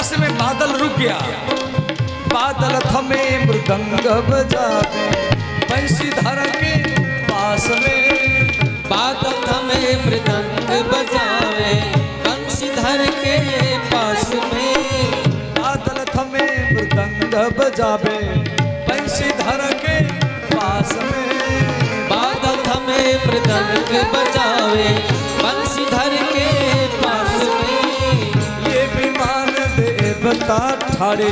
पास में बादल रुक गया, बादल थमे मृदंग बजावे बंशीधर के पास में, बादल थमे मृदंग बजावे बंशीधर के पास में, बादल थमे मृदंग बजावे बंशीधर के पास में, बादल थमे मृदंग बजावे बंशीधर के पास में। ये विमान देवता ठाड़े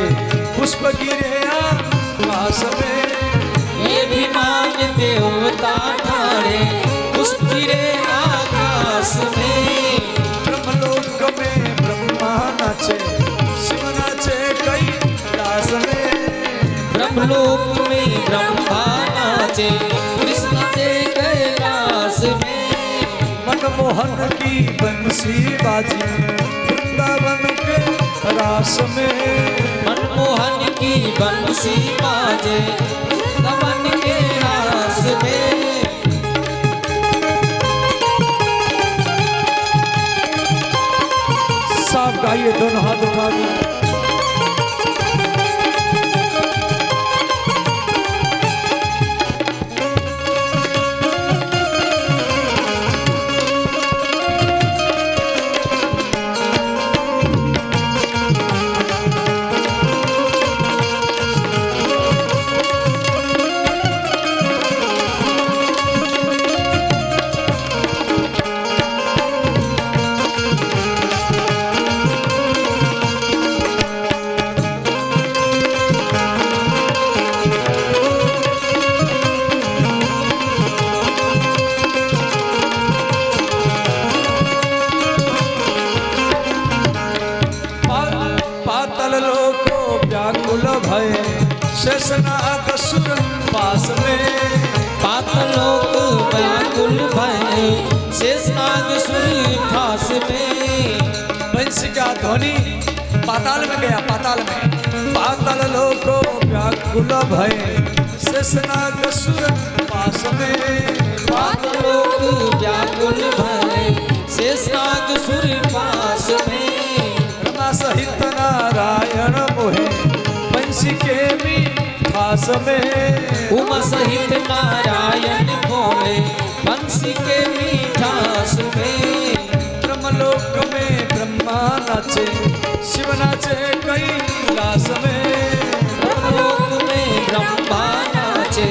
पुष्प गिरे आकाश में, ये विमान देवता ठाड़े पुष्प गिरे आकाश में। ब्रह्मलोक में ब्रह्मा नाचे शिव नाचे कैलाश में, ब्रह्मलोक में ब्रह्मा नाचे कृष्ण नाचे कैलाश में। मनमोहन की बंसी बाजी वृंदावन के रास में, मनमोहन की बंसी बाजे वृंदावन के रास में। सब गाइए दोनों हाथ उठा के। शेषनाग सुर पास में, पातालोक व्याकुल भय शेषनाग सुर पास में। बंसी का ध्वनि पाताल में गया, पाताल में पाताल लोक व्याकुल भय शेषनाग सुर पास में, पातालोक व्याकुल भय शेषनाग सुर पास में। रमा सहित नारायण मोहे बंसी के मीठास में, उमा सहित नारायण बोले बंसी के मीठास में। ब्रह्मलोक में ब्रह्मा नाचे शिव नाचे कैलाश में, ब्रह्मलोक में ब्रह्मा नाचे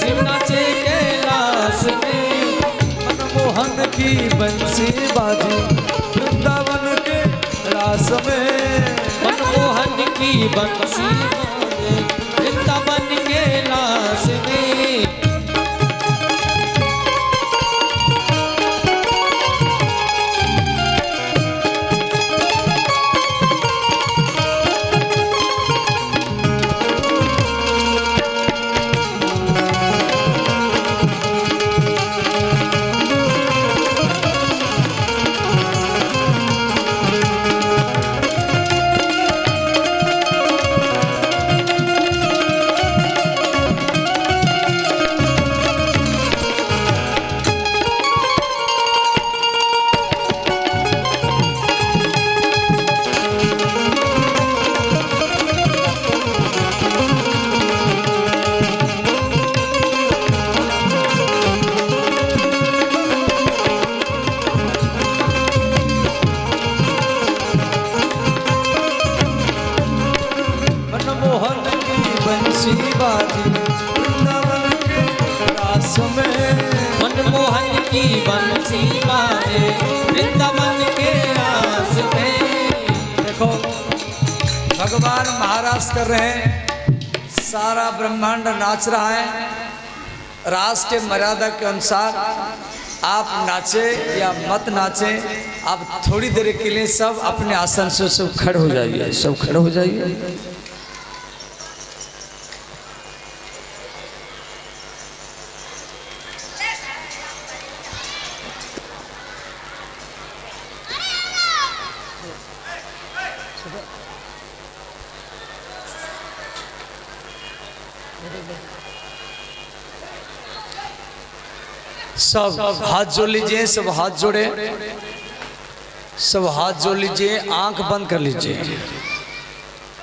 शिव नाचे कैलाश में। मनमोहन की बंसी बाजी वृंदावन के रास में, मनमोहन की बंसी बाजे वृंदावन के लाश में। मनमोहन की बंसी बाजे वृंदावन के रास में। देखो भगवान महाराज कर रहे हैं, सारा ब्रह्मांड नाच रहा है। रास के मर्यादा के अनुसार आप नाचे या मत नाचे, आप थोड़ी देर के लिए सब अपने आसन से सब खड़े हो जाइए, सब खड़े हो जाइए। सब हाथ जोड़ लीजिए, सब हाथ जोड़े, सब हाथ जोड़ लीजिए, आंख बंद कर लीजिए।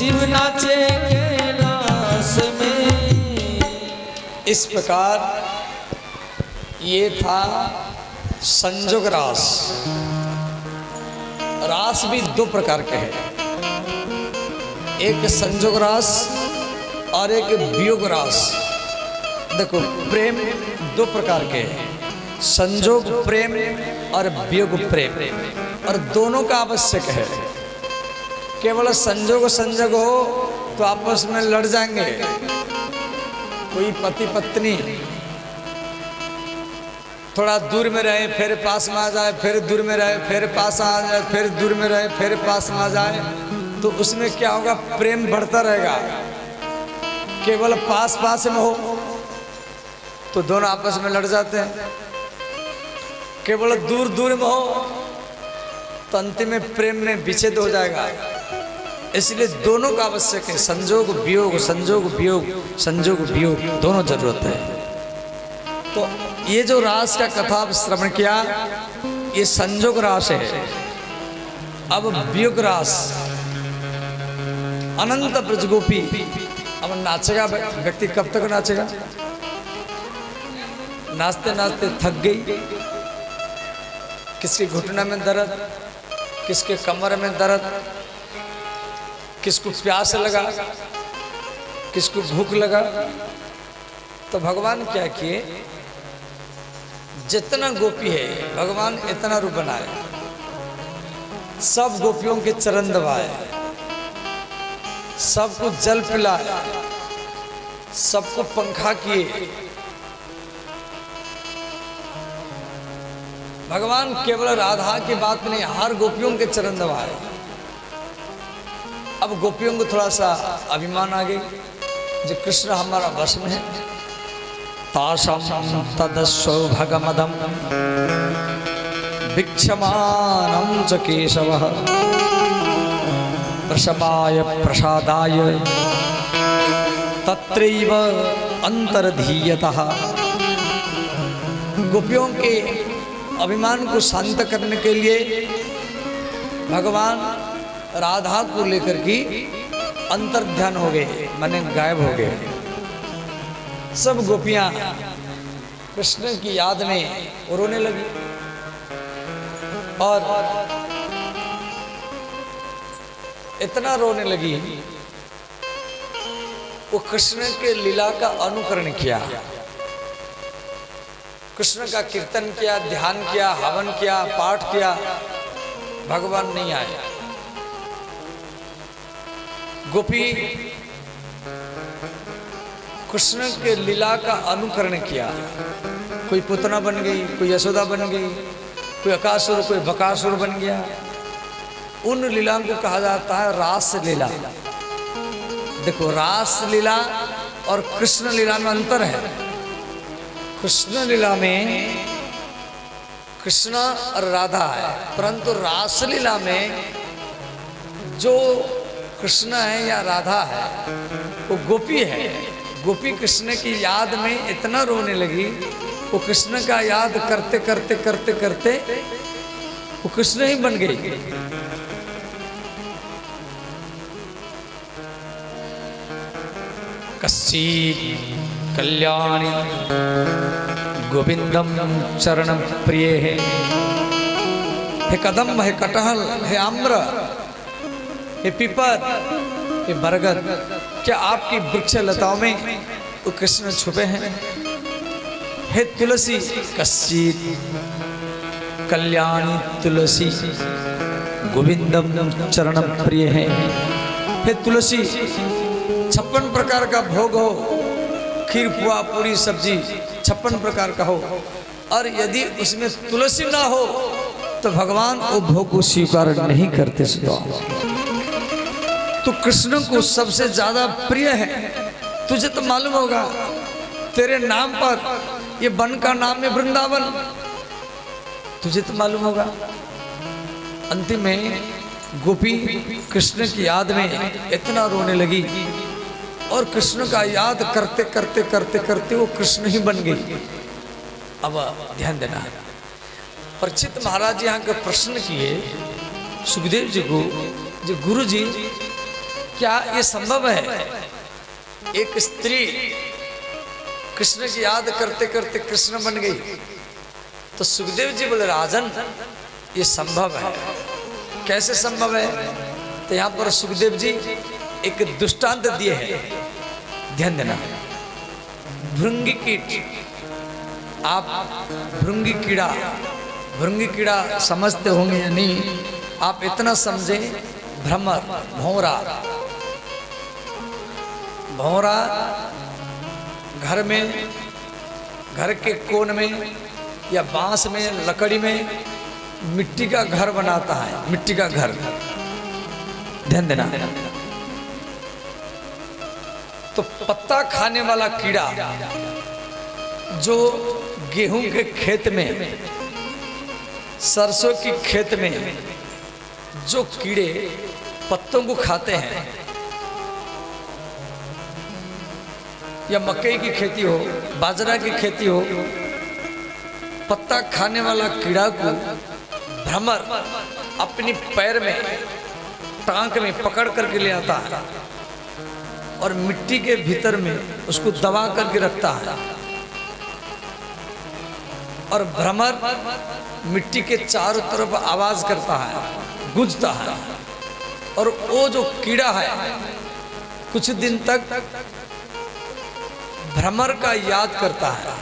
शिव नाचे कैलाश में। इस प्रकार ये था संजोग रास। रास भी दो प्रकार के हैं, एक संजोग रास और एक वियोग रास। देखो प्रेम दो प्रकार के हैं, संजोग प्रेम और वियोग प्रेम, और दोनों का आवश्यक है। केवल संजोग संजोग हो तो आपस में लड़ जाएंगे। कोई पति पत्नी थोड़ा दूर में रहे फिर पास में आ जाए, फिर दूर में रहे फिर पास आ जाए, फिर दूर में रहे फिर पास में आ जाए, तो उसमें क्या होगा, प्रेम बढ़ता रहेगा। केवल पास पास में हो तो दोनों आपस में लड़ जाते हैं, केवल दूर दूर में हो तो अंतिम में प्रेम में विच्छेद हो जाएगा। इसलिए दोनों का आवश्यक है, संजोग वियोग, संजोग वियोग, संजोग वियोग, दोनों जरूरत है। तो ये जो रास का कथा श्रवण किया, ये संजोग रास है। अब वियोग रास, अनंत ब्रजगोपी। अब नाचेगा व्यक्ति, कब तक नाचेगा? नाचते नाचते थक गई, किसके घुटने में दर्द, किसके कमर में दर्द, किसको प्यास लगा, किसको भूख लगा, तो भगवान क्या किए, जितना गोपी है भगवान इतना रूप बनाए, सब गोपियों के चरण दबाए, सबको जल पिलाए, सबको पंखा किए। भगवान केवल राधा की बात नहीं, हर गोपियों के चरण दबाए। अब गोपियों को थोड़ा सा अभिमान आ गई, जो कृष्ण हमारा वश में है। तासाम तदसौभगमदम भिक्षमानं च केशवः प्रशमाय प्रसादाय तत्रैव अंतर्धीयतः। गोपियों के अभिमान को शांत करने के लिए भगवान राधा को लेकर की अंतर्ध्यान हो गए, माने गायब हो गए। सब गोपियां कृष्ण की याद में रोने लगी, और इतना रोने लगी वो कृष्ण के लीला का अनुकरण किया, कृष्ण का कीर्तन किया, ध्यान किया, हवन किया, पाठ किया, भगवान नहीं आए। गोपी कृष्ण के लीला का अनुकरण किया, कोई पुतना बन गई, कोई यशोदा बन गई, कोई अकासुर, कोई बकासुर बन गया। उन लीलाओं को कहा जाता है रास लीला। देखो रास लीला और कृष्ण लीला में अंतर है। कृष्ण लीला में कृष्ण और राधा है, परंतु रास लीला में जो कृष्ण है या राधा है वो गोपी है। गोपी कृष्ण की याद में इतना रोने लगी, वो कृष्ण का याद करते करते करते करते वो कृष्ण ही बन गई। कश्चित् कल्याणी गोविंदम चरण प्रिय है। हे कदम, हे कटहल, हे आम्र, हे पीपर, हे बरगद, क्या आपकी वृक्ष लताओं में वो कृष्ण छुपे हैं? हे तुलसी, कश्चित् कल्याणी तुलसी गोविंदम चरण प्रिय है। हे तुलसी, 56 प्रकार का भोग हो, खीर पुआ पूरी सब्जी 56 प्रकार का हो, और यदि उसमें तुलसी ना हो तो भगवान वो भोग को स्वीकार नहीं करते। तो कृष्ण को सबसे ज्यादा प्रिय है। तुझे तो मालूम होगा, तेरे नाम पर ये वन का नाम है वृंदावन, तुझे तो मालूम होगा। अंतिम में गोपी कृष्ण की याद में इतना रोने लगी, और कृष्ण का याद करते करते करते करते वो कृष्ण ही बन गई। अब ध्यान देना, परीक्षित महाराज यहाँ का प्रश्न किए सुखदेव जी को, जो गुरु जी क्या ये संभव है? एक स्त्री कृष्ण की याद करते करते कृष्ण बन गई। तो सुखदेव जी बोले राजन ये संभव है। कैसे संभव है? तो यहाँ पर सुखदेव जी एक दृष्टांत दिए हैं, ध्यान देना। भृंगी कीट, आप भृंगी कीड़ा समझते होंगे या नहीं, आप इतना समझे, भ्रमर, भौरा घर के कोन में या बांस में, लकड़ी में मिट्टी का घर बनाता है, मिट्टी का घर, ध्यान देना। तो पत्ता खाने वाला कीड़ा जो गेहूं के खेत में, सरसों की खेत में जो कीड़े पत्तों को खाते हैं, या मकई की खेती हो, बाजरा की खेती हो, पत्ता खाने वाला कीड़ा को भ्रमर अपनी पैर में, टांक में पकड़ करके ले आता है और मिट्टी के भीतर में उसको दबा करके रखता है। और भ्रमर मिट्टी के चारों तरफ आवाज करता है, गूंजता है, और वो जो कीड़ा है कुछ दिन तक भ्रमर का याद करता है।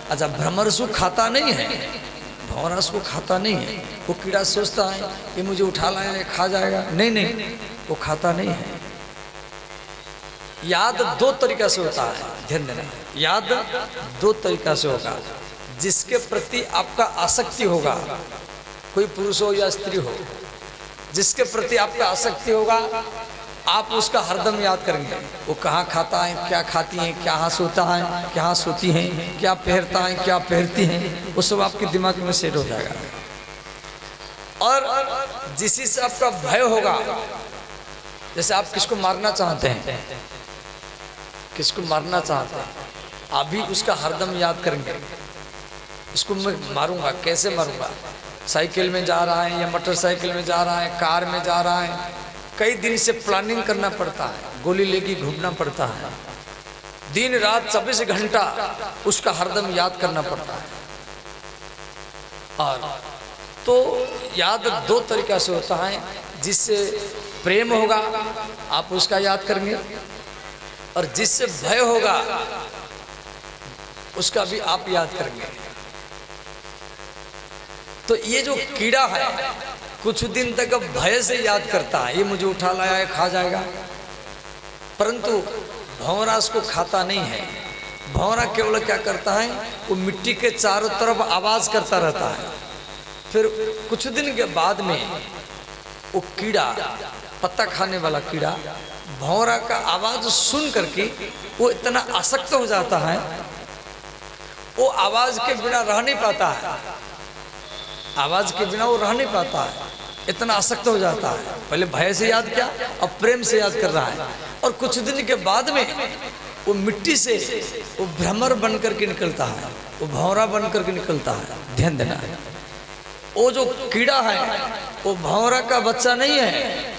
अच्छा, भ्रमर उसको खाता नहीं है, भौरा उसको खाता नहीं है। वो कीड़ा सोचता है कि मुझे उठा लाया, खा जाएगा। नहीं, वो खाता नहीं है। याद दो तरीका से होता है, ध्यान देना। याद दो तरीका से होगा। जिसके प्रति आपका आसक्ति होगा, कोई पुरुष हो या स्त्री हो, जिसके प्रति आपका आसक्ति होगा, आप उसका हरदम याद करेंगे। वो कहाँ खाता है, क्या खाती हैं, क्या सोता है, क्या सोती हैं, क्या पहनता है, क्या पहनती हैं, वो सब आपके दिमाग में सेट हो जाएगा। और जिसी से आपका भय होगा, जैसे आप किसको मारना चाहते हैं, किसको मारना चाहते हैं, आप भी उसका हरदम याद करेंगे। इसको मैं मारूंगा, कैसे मारूंगा? साइकिल में जा रहा है या मोटरसाइकिल में जा रहा है, कार में जा रहा है, कई दिन से प्लानिंग करना पड़ता है, गोली लेके घूमना पड़ता है, दिन रात 24 घंटा उसका हरदम याद करना पड़ता है। और तो याद दो तरीका से होता है। जिससे प्रेम होगा आप उसका याद करेंगे, और जिससे भय होगा उसका भी आप याद करेंगे। तो ये जो कीड़ा है कुछ दिन तक भय से याद करता है, ये मुझे उठा लाया है, खा जाएगा। परंतु भौरा उसको खाता नहीं है। भौरा केवल क्या करता है, वो मिट्टी के चारों तरफ आवाज करता रहता है। फिर कुछ दिन के बाद में वो कीड़ा, पत्ता खाने वाला कीड़ा, भौरा का आवाज सुन करके वो इतना आसक्त हो जाता है, वो आवाज के बिना रह नहीं पाता है। आवाज के बिना वो रह नहीं पाता है, इतना आसक्त हो जाता है। पहले भय से याद किया, अब प्रेम से याद कर रहा है। और कुछ दिन के बाद में वो मिट्टी से वो भ्रमर बन करके निकलता है, वो भौरा बन करके निकलता है। ध्यान देना, वो जो कीड़ा है वो भौरा का बच्चा नहीं है।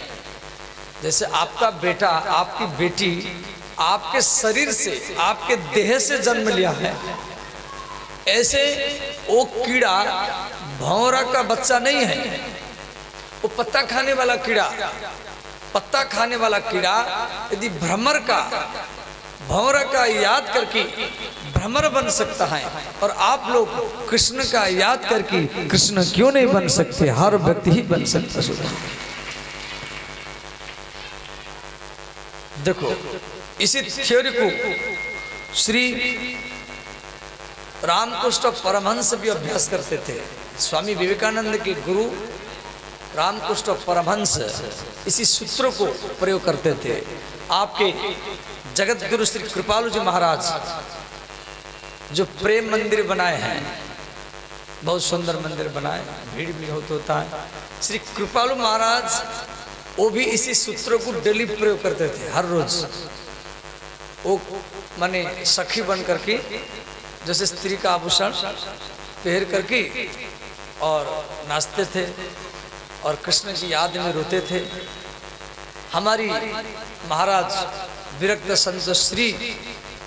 जैसे आपका बेटा, आपकी बेटी आपके शरीर से, आपके देह से जन्म लिया है, ऐसे वो कीड़ा भौरा का बच्चा नहीं है। वो पत्ता खाने वाला कीड़ा, पत्ता खाने वाला कीड़ा यदि भ्रमर का, भौरा का याद करके भ्रमर बन सकता है, और आप लोग कृष्ण का याद करके कृष्ण क्यों नहीं बन सकते? हर व्यक्ति ही बन सकता है। देखो, इसी थ्योरी को श्री रामकृष्ण परमहंस भी अभ्यास करते थे। स्वामी विवेकानंद के गुरु रामकृष्ण परमहंस इसी सूत्रों को प्रयोग करते थे। आपके जगत गुरु श्री कृपालु जी महाराज जो प्रेम मंदिर बनाए हैं, बहुत सुंदर मंदिर बनाए, भीड़ भी बहुत होता है। श्री कृपालु महाराज वो भी इसी सूत्रों को डेली प्रयोग करते थे, हर रोज। वो माने सखी बन करके, जैसे स्त्री का आभूषण पहन करके और नाचते थे और कृष्ण की याद में रोते थे। हमारी महाराज विरक्त संत श्री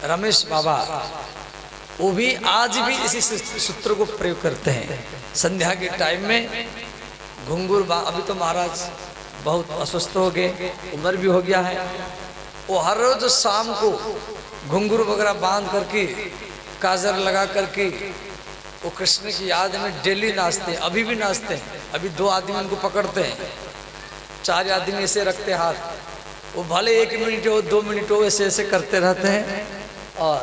रमेश बाबा, वो भी आज भी इसी सूत्र को प्रयोग करते हैं। संध्या के टाइम में घुंघरू अभी तो महाराज बहुत अस्वस्थ हो गए, उम्र भी हो गया है, वो हर रोज शाम को घुंघरू वगैरह बांध करके काजर लगा करके वो कृष्ण की याद में डेली नाचते हैं, अभी भी नाचते हैं। अभी 2 आदमी उनको पकड़ते हैं, 4 आदमी ऐसे रखते हाथ, वो भले 1 मिनट हो 2 मिनट हो ऐसे ऐसे करते रहते हैं। और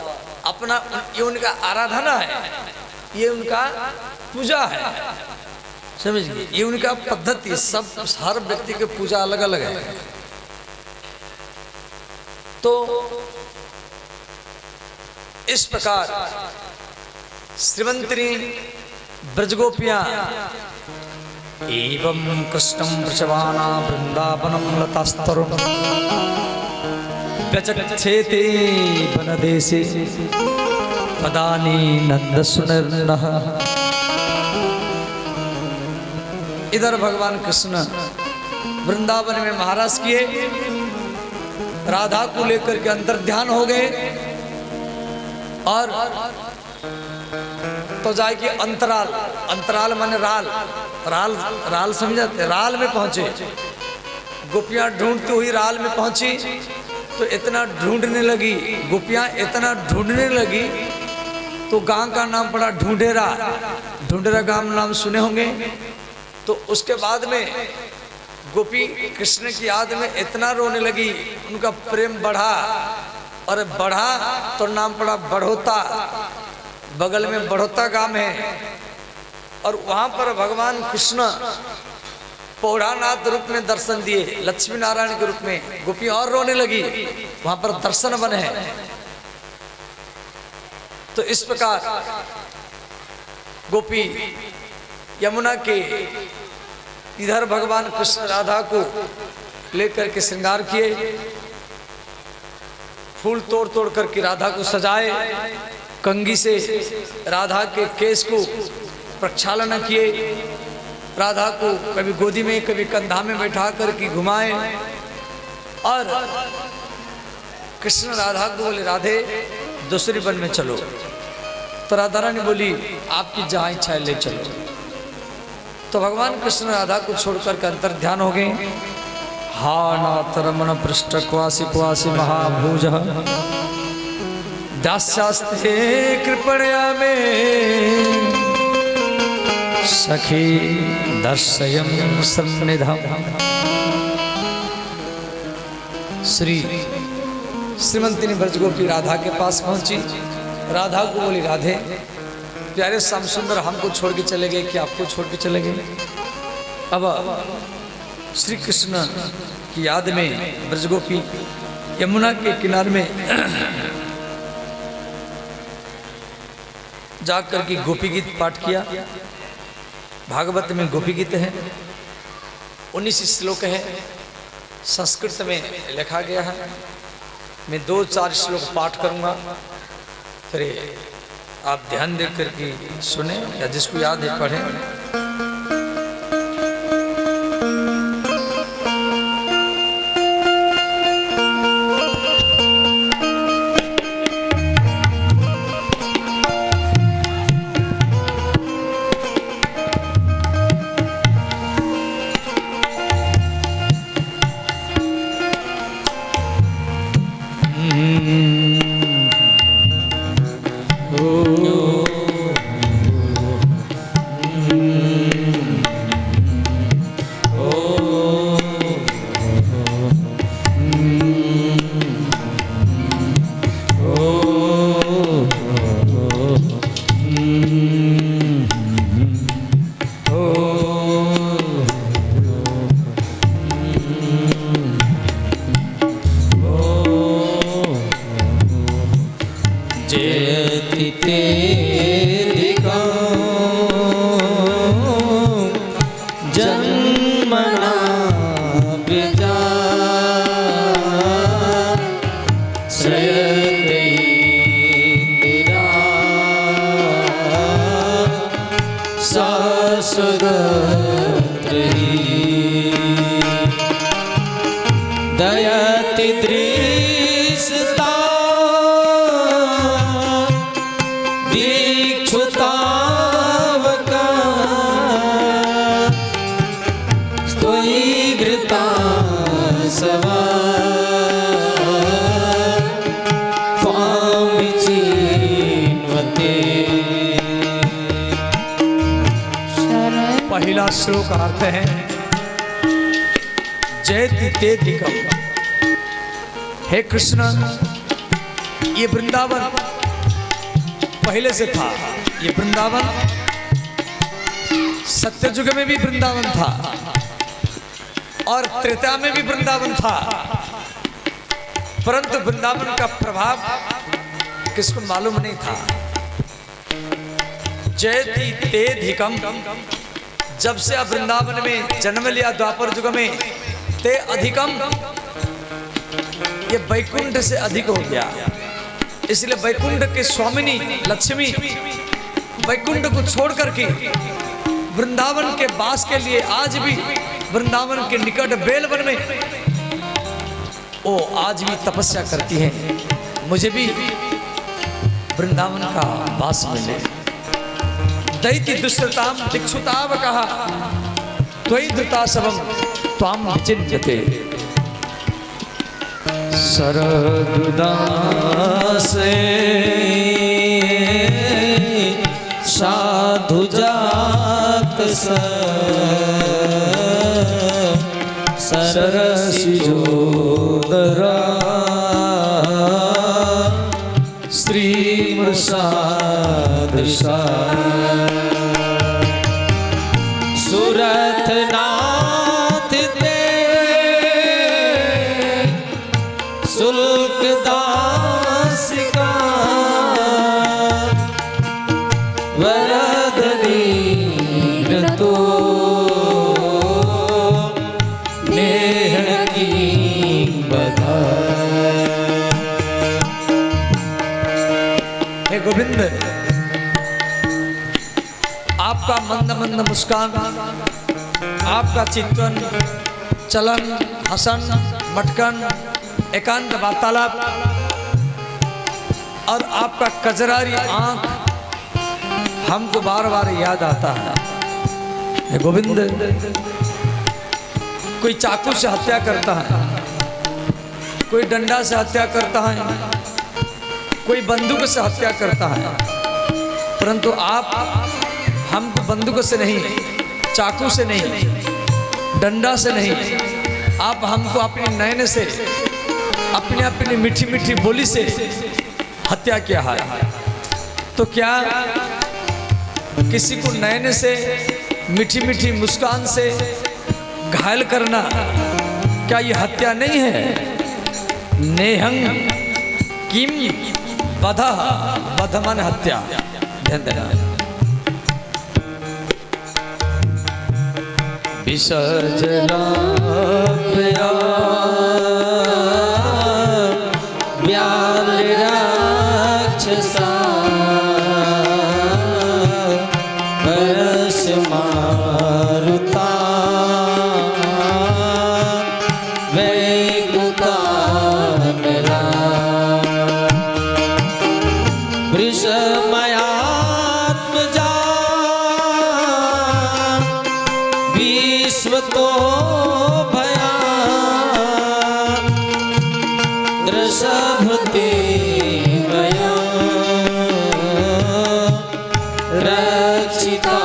अपना ये उनका आराधना है, ये उनका पूजा है, समझिए, ये उनका पद्धति। सब हर व्यक्ति की पूजा अलग अलग है। तो इस प्रकार श्रीमंतरी ब्रजगोपियां एवं कृष्णं वृषभाना वृंदावनं लतास्तरुं व्यचक्षेते वनदेशे पदानि नंदसुनर्नः। इधर भगवान कृष्ण वृंदावन में महाराज किए, राधा को लेकर के अंतर ध्यान हो गए और तो जाए कि अंतराल, अंतराल माने राल, राल राल समझाते, राल में पहुंचे। गोपियां ढूंढती हुई राल में पहुंची तो इतना ढूंढने लगी, गोपियां इतना ढूंढने लगी तो गांव का नाम पड़ा ढूंढेरा। ढूंढेरा गांव नाम सुने होंगे। तो उसके बाद में गोपी कृष्ण की याद में इतना रोने लगी, उनका प्रेम बढ़ा और बढ़ा तो नाम पड़ा बढ़ोता। बगल में बढ़ोता गांव है और वहां पर भगवान कृष्ण पौरानाथ रूप में दर्शन दिए, लक्ष्मी नारायण के रूप में। गोपी और रोने लगी, वहां पर दर्शन बने हैं। तो इस प्रकार गोपी यमुना के इधर भगवान कृष्ण राधा को लेकर के श्रृंगार किए, फूल तोड़ तोड़ करके राधा को सजाए, कंघी से राधा के केस को प्रक्षालन किए, राधा को कभी गोदी में कभी कंधा में बैठा करके घुमाए और कृष्ण राधा को बोले राधे दूसरी वन में चलो। तो राधा रानी बोली आपकी जहाँ इच्छा है ले चलो। तो भगवान कृष्ण राधा को छोड़कर के अंतर ध्यान हो गए। हा नाथ रमण पृष्ठ क्वासी क्वासी महाभुज दास्यास्ते कृपणया में सखी दर्शयं सन्निधम्। श्रीमंती ब्रजगोपी राधा के पास पहुंची। राधा को बोली राधे प्यारे श्याम सुंदर हमको छोड़ के चले गए कि आपको छोड़ के चले गए। अब श्री कृष्ण की याद में ब्रजगोपी यमुना के किनारे में जाकर के गोपी गीत पाठ किया। भागवत में गोपी गीत है, 19 श्लोक है, संस्कृत में लिखा गया है। मैं 2-4 श्लोक पाठ करूंगा, फिर आप ध्यान दे करके सुने या जिसको याद है पढ़ें। रति दृष्टा दीक्षुतावका स्तोयीघृता सवा स्वामी चिन्वते। पहला श्लोक का अर्थ है जयति तेधिकम। हे कृष्ण, ये वृंदावन पहले से था। ये वृंदावन सत्ययुग में भी वृंदावन था और त्रेता में भी वृंदावन था, परंतु वृंदावन का प्रभाव किसको मालूम नहीं था। जयति तेधिकम, जब से अब वृंदावन में जन्म लिया द्वापर युग में, ते अधिकम, ये वैकुंठ से अधिक हो गया। इसलिए वैकुंठ के स्वामिनी लक्ष्मी वैकुंठ को छोड़ करके वृंदावन के वास के लिए आज भी वृंदावन के निकट बेलवन में वो आज भी तपस्या करती है। मुझे भी वृंदावन का वास मिले। दैति दुष्टताम दीक्षुताव कहा त्वयि धृता सबम त्वाम विचिन्यते। सरदासे साधु जात सरसिजोदरा श्रीमृषादृशा सुरथ नाथ ते शुल्क दासिका वरदनी तो नेह की बधा। हे गोविंद, आपका मंद मंद मुस्कान, आपका चिंतन, चलन, हसन, मटकन, एकांत वार्तालाप और आपका कजरारी आंख हमको बार बार याद आता है। हे गोविंद, कोई चाकू से हत्या करता है, कोई डंडा से हत्या करता है, कोई बंदूक से हत्या करता है, परंतु आप हमको बंदूक से नहीं, चाकू से नहीं, डंडा से नहीं, आप हमको अपने नयन से, अपनी अपनी मीठी मीठी बोली से हत्या किया है। तो क्या किसी को नयन से, मीठी मीठी मुस्कान से घायल करना क्या ये हत्या नहीं है? नेहं किम बधा, बधमन हत्या। ध्यान देना। विसर्जना व्याल राक्षसा परस मारुता वैकुता मेरा वृषमयात्मजा विश्व तो भया दृषभते मया रक्षिता।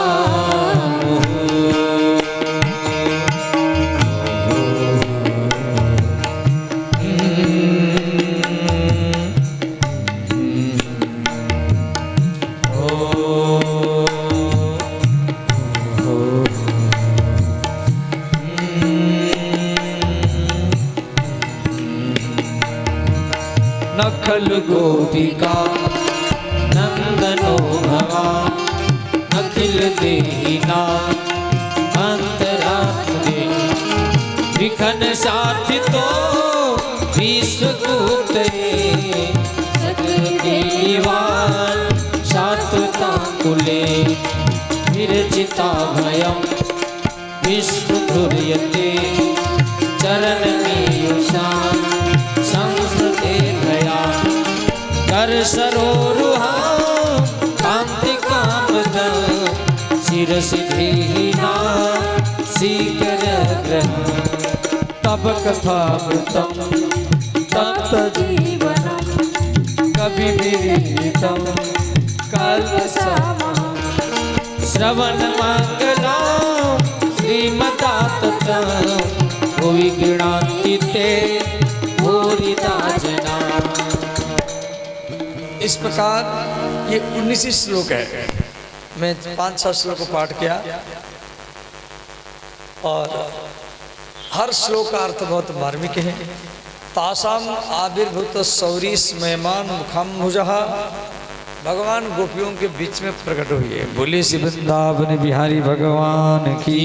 नखल गोपिका नंदनो भवा अखिल देहिना अंतरात्मे विखन साथी तो विश्वगुप्त देवान सात्वता कुले विरचिता भयम विश्व धुर्यते चरण में युषान सरोरुहा कांति कामदं शिरसिधीना सीकर ग्रह तब कथामृतम तप्त जीवनम कवि विरहितम कल्पसमः श्रवण मंगलम श्रीमदाततं भुवि गृह्णाति ते भूरिदा जना। इस प्रकार ये 19 श्लोक है। मैं 5-6 श्लोक को पाठ किया और हर श्लोक का अर्थ बहुत मार्मिक है। तासाम आविर्भूत सौरी स्मयमान मुखम भुजः, भगवान गोपियों के बीच में प्रकट हुए। बोले श्री वृंदावन बिहारी भगवान की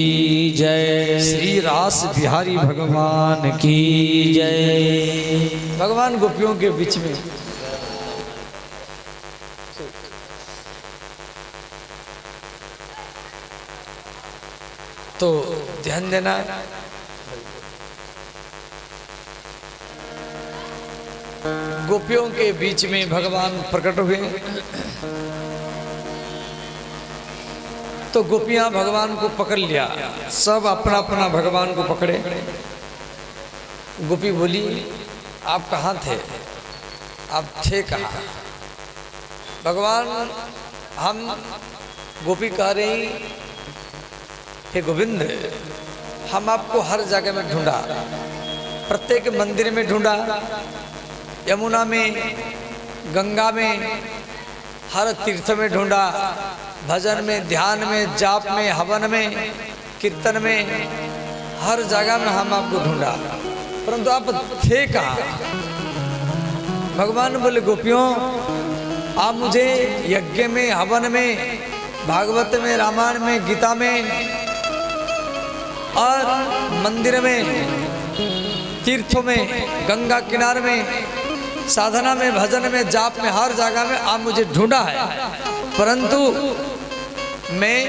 जय, श्री रास बिहारी भगवान की जय। भगवान गोपियों के बीच में तो ध्यान देना, गोपियों के बीच में भगवान प्रकट हुए तो गोपियां भगवान को पकड़ लिया, सब अपना अपना भगवान को पकड़े। गोपी बोली आप कहाँ थे, आप थे कहाँ? भगवान हम गोपी कह रही हे गोविंद, हम आपको हर जगह में ढूंढा, प्रत्येक मंदिर में ढूंढा, यमुना में, गंगा में, हर तीर्थ में ढूंढा, भजन में, ध्यान में, जाप में, हवन में, कीर्तन में, हर जगह में हम आपको ढूंढा, परंतु आप थे कहाँ? भगवान बोले गोपियों, आप मुझे यज्ञ में, हवन में, भागवत में, रामायण में, गीता में और मंदिर में, तीर्थों में, गंगा किनारे में, साधना में, भजन में, जाप में, हर जगह में आप मुझे ढूंढा है, परंतु मैं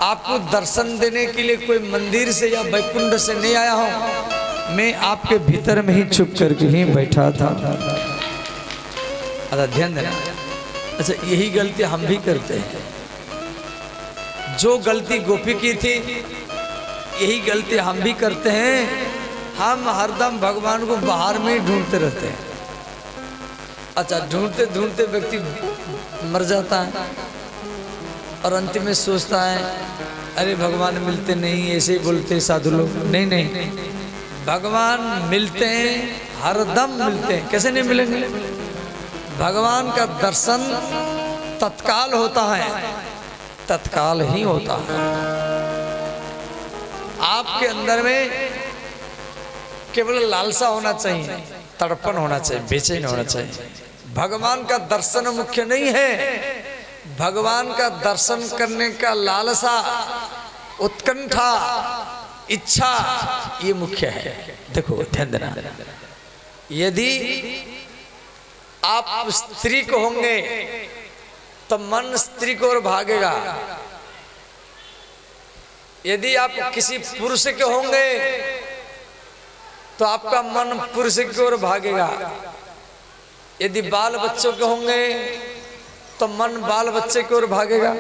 आपको दर्शन देने के लिए कोई मंदिर से या वैकुंठ से नहीं आया हूँ, मैं आपके भीतर में ही छुप करके ही बैठा था। अच्छा ध्यान देना। अच्छा यही गलती हम भी करते हैं, जो गलती गोपी की थी यही गलती हम भी करते हैं। हम हरदम भगवान को बाहर में ही ढूंढते रहते हैं। अच्छा ढूंढते ढूंढते व्यक्ति मर जाता है और अंतिम में सोचता है अरे भगवान मिलते नहीं, ऐसे ही बोलते साधु लोग। नहीं नहीं, भगवान मिलते हैं, हरदम मिलते हैं। कैसे नहीं मिलेंगे? भगवान का दर्शन तत्काल होता है, तत्काल ही होता है। आपके अंदर में केवल लालसा होना चाहिए, तड़पन होना चाहिए, बेचैन होना चाहिए। भगवान का दर्शन मुख्य नहीं है, भगवान का दर्शन करने का लालसा, उत्कंठा, इच्छा ये मुख्य है। देखो ध्यान देना, यदि आप स्त्री को होंगे तो मन स्त्री की ओर भागेगा, यदि आप किसी पुरुष के होंगे तो आपका मन पुरुष की ओर भागेगा, यदि बाल बच्चों के होंगे तो मन बाल बच्चे की ओर भागेगा,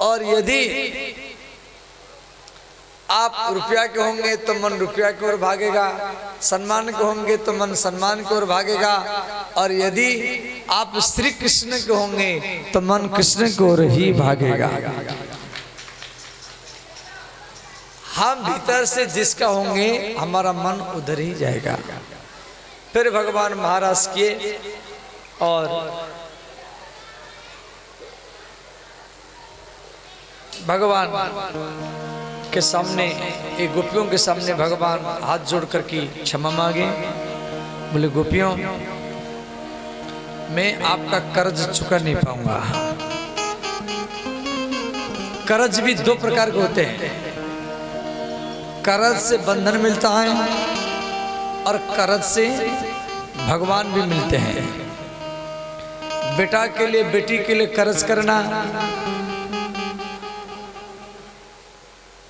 और यदि आप रुपया के होंगे तो मन रुपया की ओर भागेगा, सम्मान के होंगे तो मन सम्मान की ओर भागेगा, और यदि आप श्री कृष्ण के होंगे तो मन कृष्ण की ओर ही भागेगा। हम भीतर से जिसका होंगे हमारा मन उधर ही जाएगा। फिर भगवान महाराज किए और भगवान के सामने, एक गोपियों के सामने भगवान हाथ जोड़ कर के क्षमा मांगे। बोले गोपियों, मैं आपका कर्ज चुका नहीं पाऊंगा। कर्ज भी दो प्रकार के होते हैं, कर्ज से बंधन मिलता है और कर्ज से भगवान भी मिलते हैं। बेटा के लिए, बेटी के लिए कर्ज करना,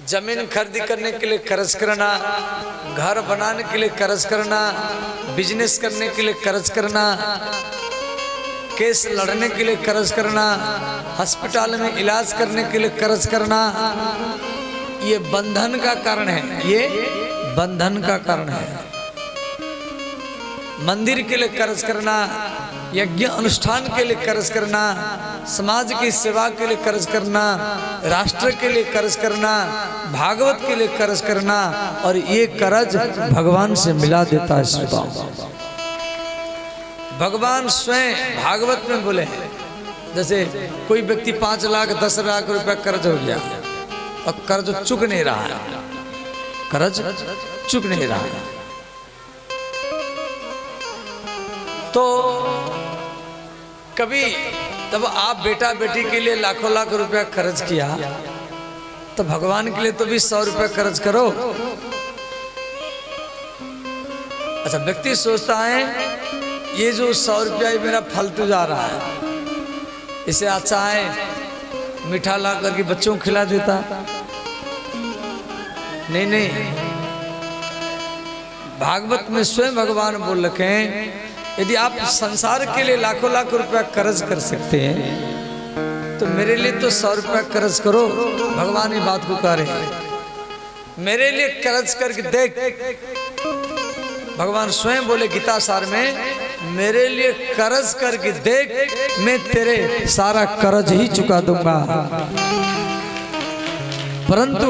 जमीन खरीदी करने के लिए कर्ज करना, घर बनाने के लिए कर्ज करना, बिजनेस करने के लिए कर्ज करना, केस लड़ने के लिए कर्ज करना, अस्पताल में इलाज करने के लिए कर्ज करना, ये बंधन का कारण है, ये बंधन का कारण है। मंदिर के लिए कर्ज करना, यज्ञ अनुष्ठान के लिए कर्ज करना, समाज की सेवा के लिए कर्ज करना, राष्ट्र के लिए कर्ज करना, भागवत के लिए कर्ज करना, और ये कर्ज भगवान से मिला देता है। श्रोताओ, भगवान स्वयं भागवत में बोले हैं, जैसे कोई व्यक्ति 5 लाख 10 लाख रुपया कर्ज हो गया और कर्ज चुक नहीं रहा है, कर्ज चुक नहीं रहा है, तो कभी जब आप बेटा बेटी के लिए लाखों लाख रुपया खर्च किया, तो भगवान के लिए तो भी 100 रुपया खर्च करो। अच्छा, व्यक्ति सोचता है ये जो 100 रुपया मेरा फालतू जा रहा है, इसे अच्छा है मीठा ला करके बच्चों को खिला देता। नहीं नहीं, भागवत में स्वयं भगवान बोल रखे हैं, यदि आप संसार के लिए लाखों लाख रुपया कर्ज कर सकते हैं, तो मेरे लिए तो 100 रुपया कर्ज करो। भगवान ये बात को कह रहे हैं, मेरे लिए कर्ज करके देख। भगवान स्वयं बोले गीता सार में, मेरे लिए कर्ज करके देख, मैं तेरे सारा कर्ज ही चुका दूंगा। परंतु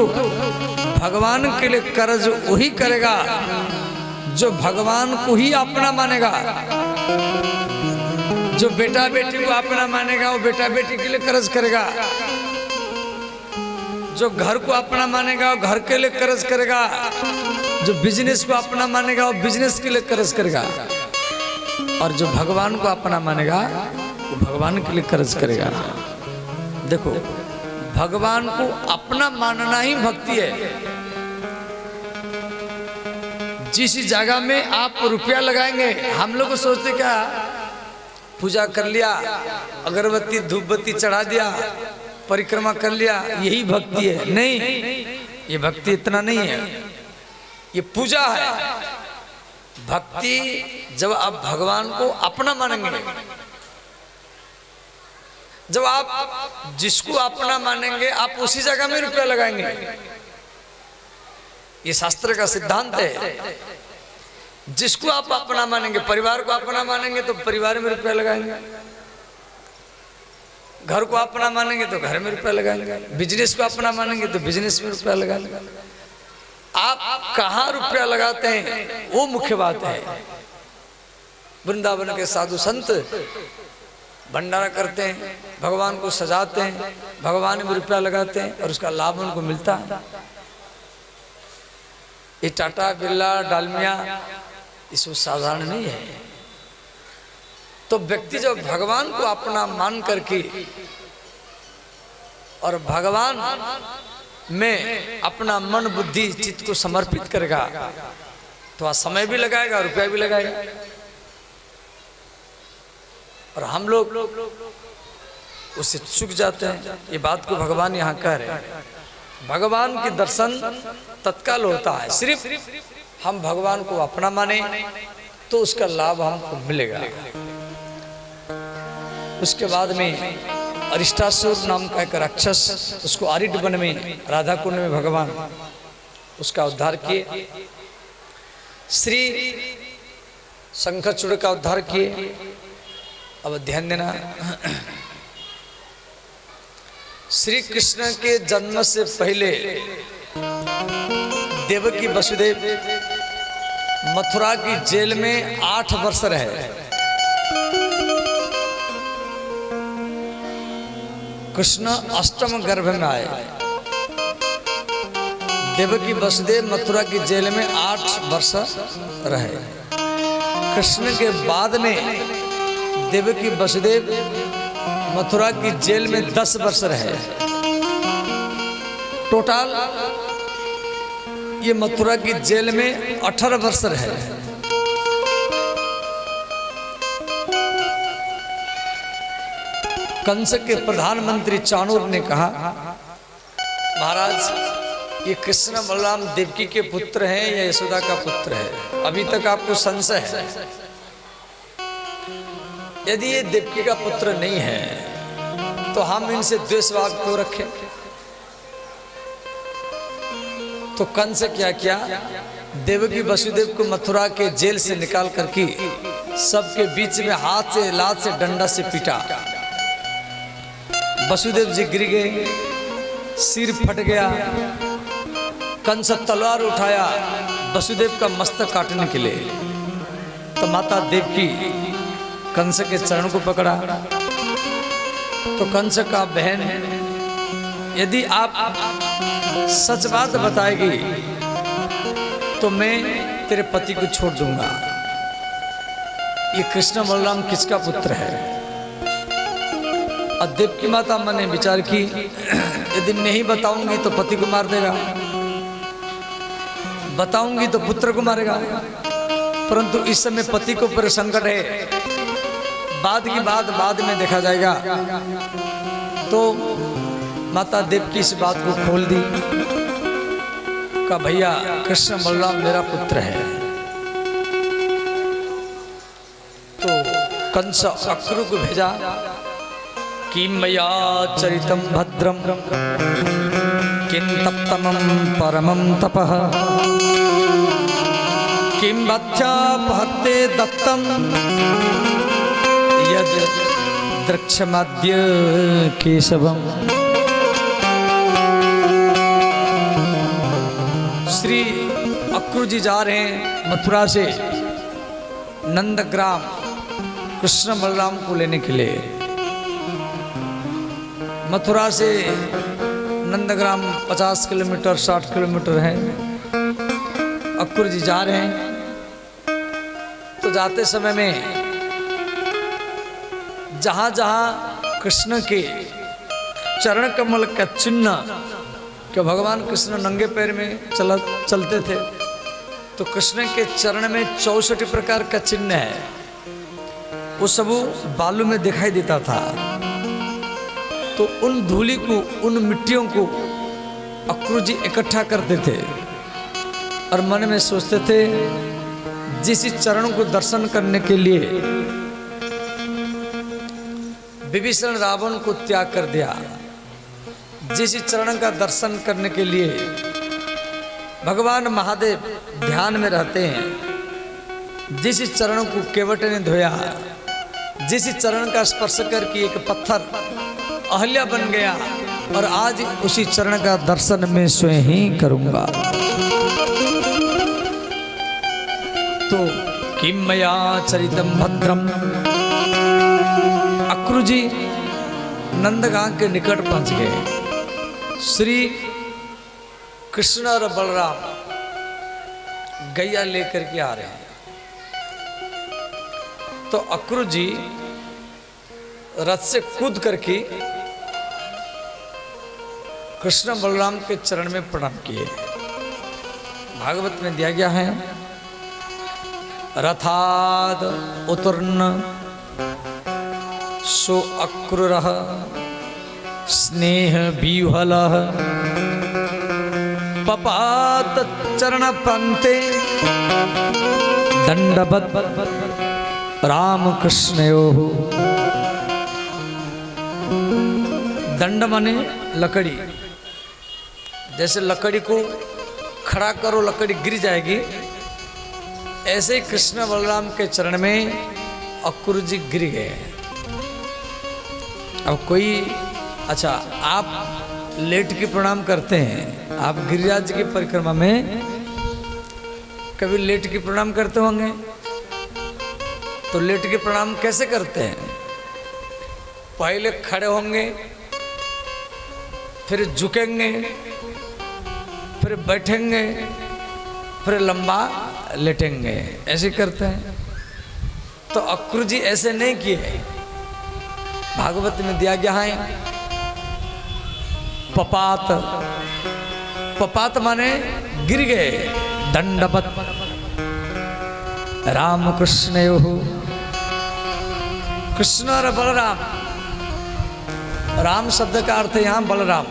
भगवान के लिए कर्ज वही करेगा जो भगवान को ही अपना मानेगा। जो बेटा बेटी को अपना मानेगा, वो बेटा बेटी के लिए कर्ज करेगा। जो घर को अपना मानेगा, वो घर के लिए कर्ज करेगा। जो बिजनेस को अपना मानेगा, वो बिजनेस के लिए कर्ज करेगा। और जो भगवान को अपना मानेगा, वो भगवान के लिए कर्ज करेगा। देखो, भगवान को अपना मानना ही भक्ति है। जिस जगह में आप रुपया लगाएंगे, हम लोग सोचते क्या, पूजा कर लिया, अगरबत्ती धूप बत्ती चढ़ा दिया, परिक्रमा कर लिया, यही भक्ति है। नहीं, ये भक्ति इतना नहीं है, ये पूजा है। भक्ति जब आप भगवान को अपना मानेंगे, जब आप जिसको अपना मानेंगे, आप उसी जगह में रुपया लगाएंगे। ये शास्त्र का सिद्धांत है। जिसको आप अपना मानेंगे, परिवार को अपना मानेंगे तो परिवार में रुपया लगाएंगे, घर को अपना मानेंगे तो घर में रुपया लगाएंगे, बिजनेस को अपना मानेंगे तो बिजनेस में रुपया लगाएंगे। आप कहाँ रुपया लगाते हैं वो मुख्य बात है। वृंदावन के साधु संत भंडारा करते हैं, भगवान को सजाते हैं, भगवान में रुपया लगाते हैं और उसका लाभ उनको मिलता है। ये टाटा बिरला डालमिया इसको साधारण नहीं है। तो व्यक्ति जब भगवान को अपना मान करके और भगवान में अपना मन बुद्धि चित्त को समर्पित करेगा, तो वह समय भी लगाएगा, रुपया भी लगाएगा। और हम लोग उससे चूक जाते हैं। ये बात को भगवान यहाँ कह रहे हैं। भगवान के दर्शन तत्काल होता है। सिर्फ हम भगवान को अपना माने तो उसका लाभ हमको मिलेगा। उसके बाद में अरिष्टासुर नाम का एक राक्षस, उसको आरिड वन में राधा कुंड में भगवान उसका उद्धार किए। श्री शंखचूड़ का उद्धार किए। अब ध्यान देना, श्री कृष्ण के जन्म से पहले देवकी वसुदेव मथुरा की जेल में 8 वर्ष रहे। कृष्ण अष्टम गर्भ में आए। देवकी वसुदेव मथुरा की जेल में 8 वर्ष रहे। कृष्ण के बाद में देवकी वसुदेव मथुरा की जेल में 10 वर्ष रहे। टोटल ये मथुरा की जेल में 18 वर्ष रहे। कंस के प्रधानमंत्री चाणूर ने कहा, महाराज ये कृष्ण बलराम देवकी के पुत्र हैं या यशोदा का पुत्र है, अभी तक आपको संशय है। यदि ये देवकी का पुत्र नहीं है तो हम इनसे द्वेष भाव क्यों रखें? तो कंस क्या किया, देवकी वसुदेव को मथुरा के जेल से निकाल करके सबके बीच में हाथ से, लात से, डंडा से पीटा। वसुदेव जी गिर गए, सिर फट गया। कंस तलवार उठाया वसुदेव का मस्तक काटने के लिए, तो माता देवकी कंस के चरण को पकड़ा। तो कंस का बहन, यदि आप सच बात बताएगी तो मैं तेरे पति को छोड़ दूंगा। ये कृष्ण बलराम किसका पुत्र है? और देवकी माता मन ने विचार की, यदि नहीं बताऊंगी तो पति को मार देगा, बताऊंगी तो पुत्र को मारेगा। परंतु इस समय पति को पर संकट है, बाद की बात बाद में देखा जाएगा। तो माता देवकी इस बात को खोल दी, का भैया कृष्ण बलराम मेरा पुत्र है। तो कंस अक्रू को भेजा कि मया चरितम भद्रम किं तप्तमं परमं तपः किं वत्स्यापहत्ते दत्तं यद द्रक्ष्यमाद्य केशवम्। श्री अक्रू जी जा रहे हैं मथुरा से नंदग्राम कृष्ण बलराम को लेने के लिए। मथुरा से नंदग्राम 50 किलोमीटर 60 किलोमीटर है। अक्रूर जी जा रहे हैं, तो जाते समय में जहाँ जहाँ कृष्ण के चरण कमल का चिन्ह, कि भगवान कृष्ण नंगे पैर में चलते थे, तो कृष्ण के चरण में 64 प्रकार का चिन्ह है, वो सब बालू में दिखाई देता था। तो उन धूली को, उन मिट्टियों को अक्रूर जी इकट्ठा करते थे और मन में सोचते थे, जिस चरणों को दर्शन करने के लिए विभीषण रावण को त्याग कर दिया, जिस चरण का दर्शन करने के लिए भगवान महादेव ध्यान में रहते हैं, जिस चरणों को केवट ने धोया, जिस चरण का स्पर्श करके एक पत्थर अहल्या बन गया, और आज उसी चरण का दर्शन मैं स्वयं ही करूंगा। तो किं मया चरितम भद्रम। अक्रूर जी नंदगांव के निकट पहुंच गए। श्री कृष्ण और बलराम गैया लेकर के आ रहे हैं। तो अक्रूर जी रथ से कूद करके कृष्ण बलराम के चरण में प्रणाम किए। भागवत में दिया गया है, रथाद उतर्ण सो अक्रूरः स्नेह व्यूहलः पपात चरण पंते दंडवत रामकृष्णयोः। दंड माने लकड़ी, जैसे लकड़ी को खड़ा करो लकड़ी गिर जाएगी, ऐसे ही कृष्ण बलराम के चरण में अक्रूर जी गिर गए। अब कोई, अच्छा आप लेट के प्रणाम करते हैं, आप गिरिराज की परिक्रमा में कभी लेट के प्रणाम करते होंगे, तो लेट के प्रणाम कैसे करते हैं? पहले खड़े होंगे, फिर झुकेंगे, फिर बैठेंगे, फिर लंबा लेटेंगे, ऐसे करते हैं। तो अक्रूर जी ऐसे नहीं किए। भागवत में दिया गया है पपात, पपात माने गिर गए। दंडवत रामकृष्णयोः, कृष्ण और बलराम, राम शब्द का अर्थ है यहाँ बलराम।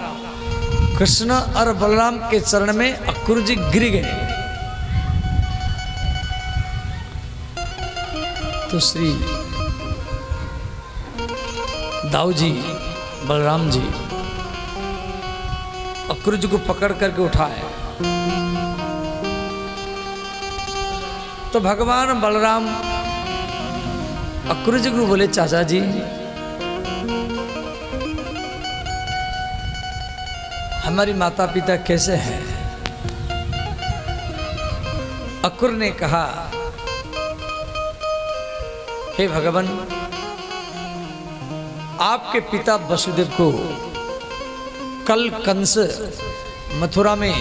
कृष्ण और बलराम के चरण में अक्रूर जी गिर गए। तो श्री दाऊ जी बलराम जी अक्रूर जी को पकड़ करके उठाए तो भगवान बलराम अक्रूर जी को बोले, चाचा जी हमारी माता पिता कैसे हैं? अक्रूर ने कहा, हे भगवान, आपके पिता वसुदेव को कल कंस मथुरा में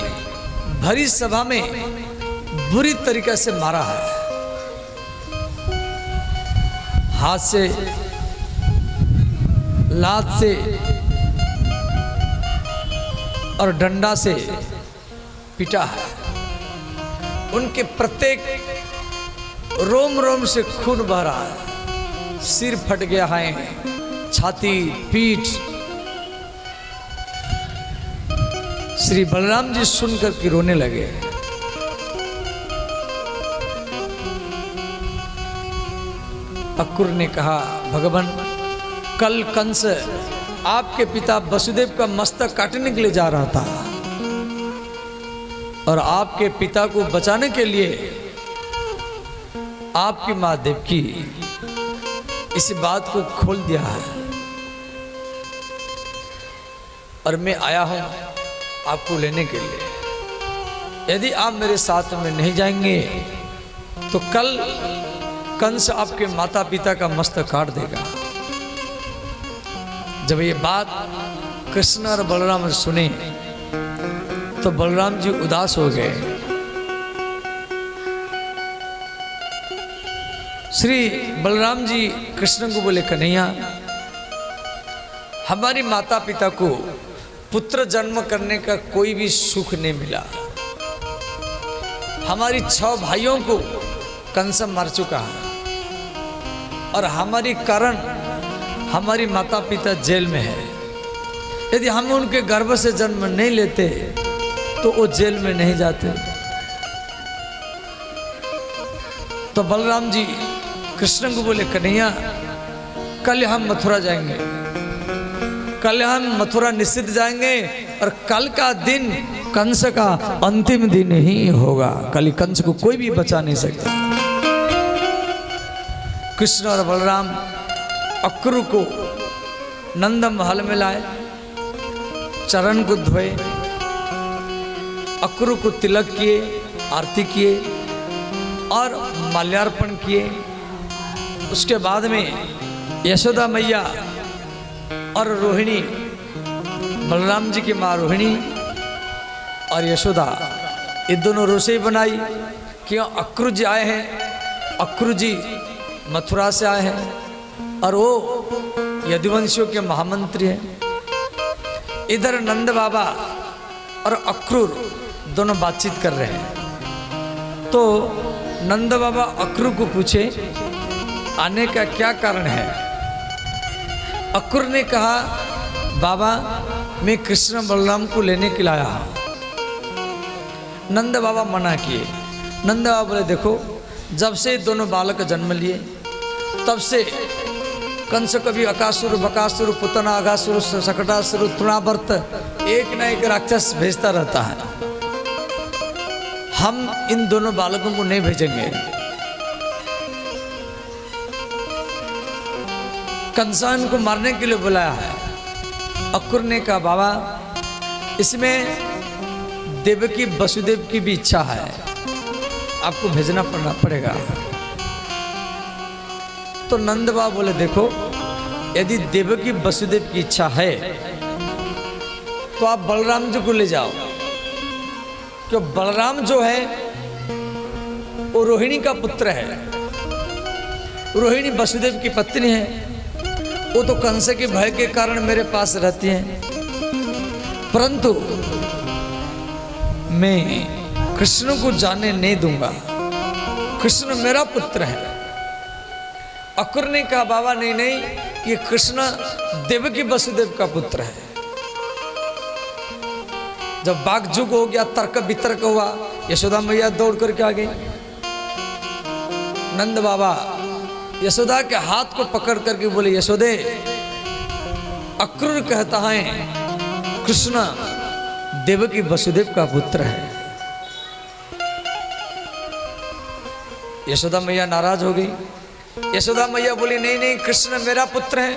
भरी सभा में बुरी तरीके से मारा है। हाथ से, लात से और डंडा से पीटा है। उनके प्रत्येक रोम रोम से खून बह रहा है। सिर फट गया है, छाती, पीठ। श्री बलराम जी सुनकर के रोने लगे। अक्रूर ने कहा, भगवान, कल कंस आपके पिता वसुदेव का मस्तक काटने के लिए जा रहा था और आपके पिता को बचाने के लिए आपकी मां देवकी इस बात को खोल दिया है और मैं आया हूं आपको लेने के लिए। यदि आप मेरे साथ में नहीं जाएंगे तो कल कंस आपके माता पिता का मस्तक काट देगा। जब ये बात कृष्ण और बलराम सुने तो बलराम जी उदास हो गए। श्री बलराम जी कृष्ण को बोले, कन्हैया, हमारी माता पिता को पुत्र जन्म करने का कोई भी सुख नहीं मिला। हमारी 6 भाइयों को कंस मार चुका है और हमारी कारण हमारी माता पिता जेल में है। यदि हम उनके गर्भ से जन्म नहीं लेते तो वो जेल में नहीं जाते। तो बलराम जी कृष्ण को बोले, कन्हैया, कल हम मथुरा जाएंगे। कल हम मथुरा निश्चित जाएंगे और कल का दिन कंस का अंतिम दिन ही होगा। कल कंस को कोई भी बचा नहीं सकता। कृष्ण और बलराम अक्रूर को नंद महल में लाए, चरण को धोए, अक्रूर को तिलक किए, आरती किए और माल्यार्पण किए। उसके बाद में यशोदा मैया और रोहिणी, बलराम जी की माँ रोहिणी और यशोदा, ये दोनों रसोई बनाई। क्यों? अक्रूर जी आए हैं, अक्रूर जी मथुरा से आए हैं और वो यदुवंशियों के महामंत्री हैं। इधर नंद बाबा और अक्रूर दोनों बातचीत कर रहे हैं। तो नंद बाबा अक्रूर को पूछे, आने का क्या कारण है? अक्रूर ने कहा, बाबा, मैं कृष्ण बलराम को लेने के लिए आया हूं। नंद बाबा मना किए। नंद बाबा बोले, देखो, जब से दोनों बालक जन्म लिए तब से कंस कभी अकासुर, बकासुर, पुतना, अघासुर, सकटासुर, तृणावर्त एक न एक राक्षस भेजता रहता है। हम इन दोनों बालकों को नहीं भेजेंगे। कंसान को मारने के लिए बुलाया है। अक्रूर ने कहा, बाबा, इसमें देवकी वसुदेव की भी इच्छा है, आपको भेजना पड़ेगा। तो नंद बाबा बोले, देखो, यदि देवकी वसुदेव की इच्छा है तो आप बलराम जी को ले जाओ, क्यों? बलराम जो है वो रोहिणी का पुत्र है। रोहिणी वसुदेव की पत्नी है। वो तो कंस के भय के कारण मेरे पास रहती हैं, परंतु मैं कृष्ण को जाने नहीं दूंगा। कृष्ण मेरा पुत्र है। अक्रूर ने कहा, बाबा, नहीं नहीं, ये कृष्ण देवकी वसुदेव का पुत्र है। जब बाग जुग हो गया, तर्क वितर्क हुआ, यशोदा मैया दौड़ करके आ गई। नंद बाबा यशोदा के हाथ को पकड़ करके बोले, यशोदे, अक्रूर कहता है कृष्ण देवकी वसुदेव का पुत्र है। यशोदा मैया नाराज हो गई। यशोदा मैया बोली नहीं नहीं, कृष्ण मेरा पुत्र है,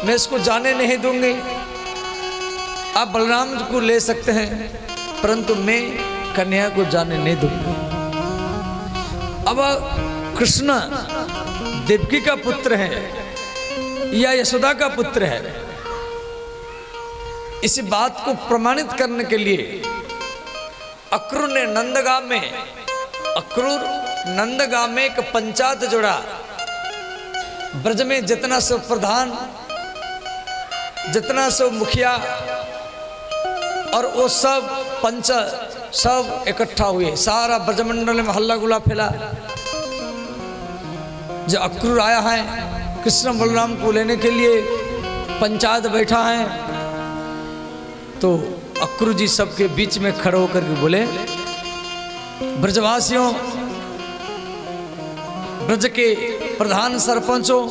मैं इसको जाने नहीं दूंगी। आप बलराम को ले सकते हैं परंतु मैं कन्या को जाने नहीं दूंगी। अब कृष्ण देवकी का पुत्र है या यशोदा का पुत्र है, इसी बात को प्रमाणित करने के लिए अक्रूर ने नंदगांव में एक पंचायत जोड़ा। ब्रज में जितना सो प्रधान, जितना सो मुखिया और वो सब पंच सब इकट्ठा हुए। सारा ब्रजमंडल में हल्ला गुल्ला फैला। जो अक्रूर आया है कृष्ण बलराम को लेने के लिए, पंचायत बैठा है, तो अक्रूर जी सबके बीच में खड़े होकर के बोले, ब्रजवासियों, ब्रज के प्रधान सरपंचों,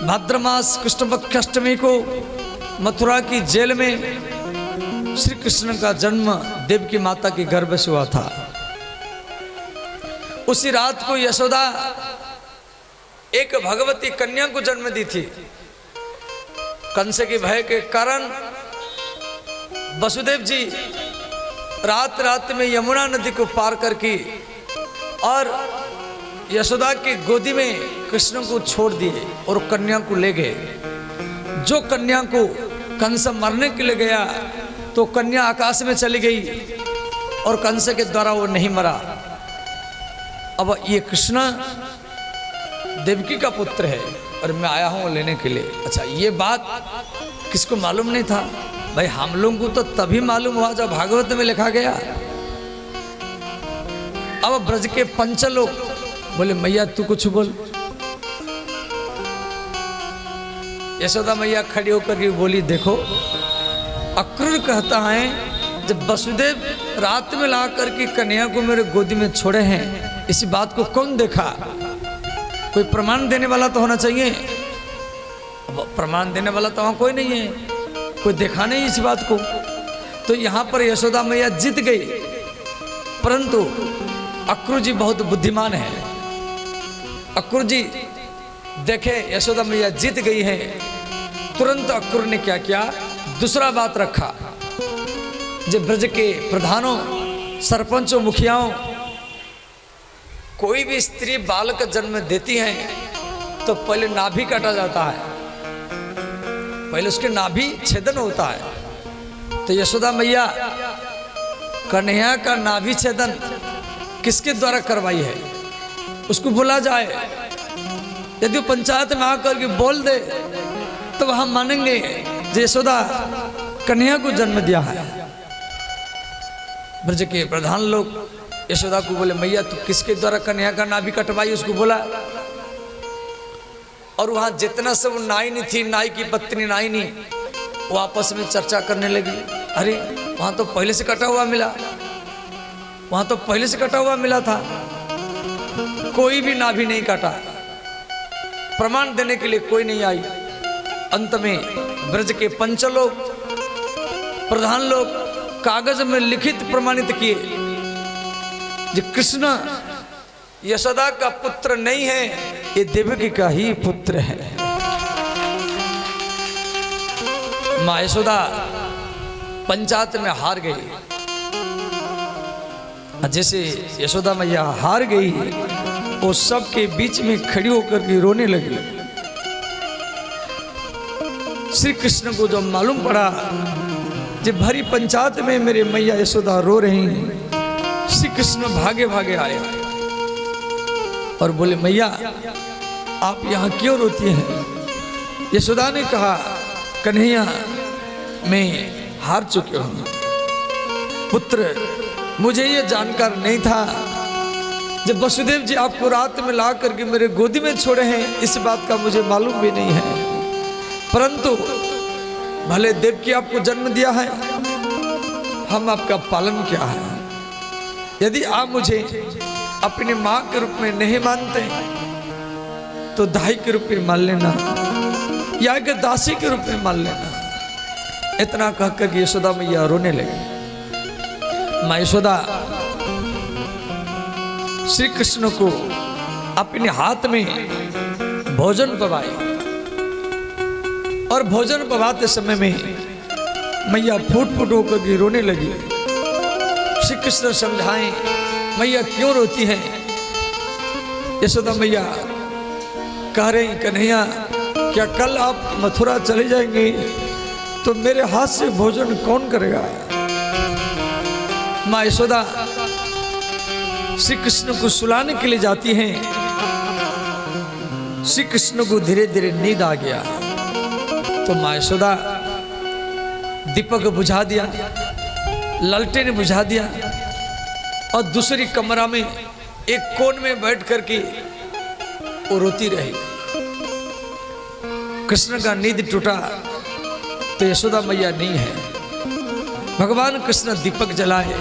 भाद्र मास कृष्ण पक्ष अष्टमी को मथुरा की जेल में श्री कृष्ण का जन्म देवकी माता के गर्भ से हुआ था। उसी रात को यशोदा एक भगवती कन्या को जन्म दी थी। कंस के भय के कारण वसुदेव जी रात रात में यमुना नदी को पार करके और यशोदा की गोदी में कृष्ण को छोड़ दिए और कन्या को ले गए। जो कन्या को कंस मरने के लिए गया तो कन्या आकाश में चली गई और कंस के द्वारा वो नहीं मरा। अब ये कृष्ण देवकी का पुत्र है और मैं आया हूं लेने के लिए। अच्छा, ये बात किसको मालूम नहीं था? भाई हम लोगों को तो तभी मालूम हुआ जब भागवत में लिखा गया। अब ब्रज के पंच लोग बोले मैया तू कुछ बोल। यशोदा मैया खड़ी होकर के बोली, देखो अक्रूर कहता है जब वसुदेव रात में ला करके कन्या को मेरे गोदी में छोड़े हैं, इसी बात को कौन देखा? कोई प्रमाण देने वाला तो होना चाहिए। प्रमाण देने वाला तो वहां कोई नहीं है, कोई देखा नहीं इस बात को। तो यहां पर यशोदा मैया जीत गई। परंतु अक्रूर जी बहुत बुद्धिमान है। अक्रूर जी देखे यशोदा मैया जीत गई है, तुरंत अक्रूर ने क्या किया, दूसरा बात रखा। जब ब्रज के प्रधानों, सरपंचों, मुखियाओं, कोई भी स्त्री बालक जन्म देती है तो पहले नाभि काटा जाता है, पहले उसके नाभि छेदन होता है। तो यशोदा मैया कन्हैया का नाभि छेदन किसके द्वारा करवाई है, उसको बोला जाए। यदि वो पंचायत में आकर के बोल दे तो वह हम मानेंगे जो यशोदा कन्हैया को जन्म दिया है। ब्रज के प्रधान लोग यशोदा को बोले मैया तू किसके द्वारा कन्हैया का नाभि कटवाई, उसको बोला। और वहां जितना सब नाइनी थी, नाई की पत्नी नाइनी, वो आपस में चर्चा करने लगी। अरे वहां तो पहले से कटा हुआ मिला, वहां तो पहले से कटा हुआ मिला था, कोई भी नाभि नहीं काटा। प्रमाण देने के लिए कोई नहीं आई। अंत में ब्रज के पंच लोग, प्रधान लोग कागज में लिखित प्रमाणित किए कि कृष्ण यशोदा का पुत्र नहीं है, ये देवकी का ही पुत्र है। मां यशोदा पंचायत में हार गई। जैसे यशोदा मैया हार गई, वो सबके बीच में खड़ी होकर के रोने लगी। श्री कृष्ण को जब मालूम पड़ा जब भरी पंचायत में मेरे मैया यशोदा रो रही हैं, श्री कृष्ण भागे भागे आए और बोले मैया आप यहाँ क्यों रोती हैं? यशोदा ने कहा कन्हैया मैं हार चुकी हूँ पुत्र, मुझे ये जानकार नहीं था। जब वसुदेव जी आपको रात में ला करके मेरे गोदी में छोड़े हैं, इस बात का मुझे मालूम भी नहीं है। परंतु भले देवकी आपको जन्म दिया है, हम आपका पालन किया है। यदि आप मुझे अपनी मां के रूप में नहीं मानते तो दाई के रूप में मान लेना। या एक दासी के रूप में मान लेना। इतना कहकर के यशोदा मैया रोने लगी। माँ यशोदा श्री कृष्ण को अपने हाथ में भोजन पवाई और भोजन पवाते समय में मैया फूट फूट होकर के रोने लगी। श्री कृष्ण समझाएं मैया क्यों रोती है। यशोदा मैया कह रही कन्हैया क्या कल आप मथुरा चले जाएंगे तो मेरे हाथ से भोजन कौन करेगा। माँ यशोदा श्री कृष्ण को सुलाने के लिए जाती हैं। श्री कृष्ण को धीरे धीरे नींद आ गया तो माँ यशोदा दीपक बुझा दिया, ललटेन बुझा दिया और दूसरी कमरा में एक कोन में बैठ करके वो रोती रही। कृष्ण का नींद टूटा तो यशोदा मैया नहीं है। भगवान कृष्ण दीपक जलाए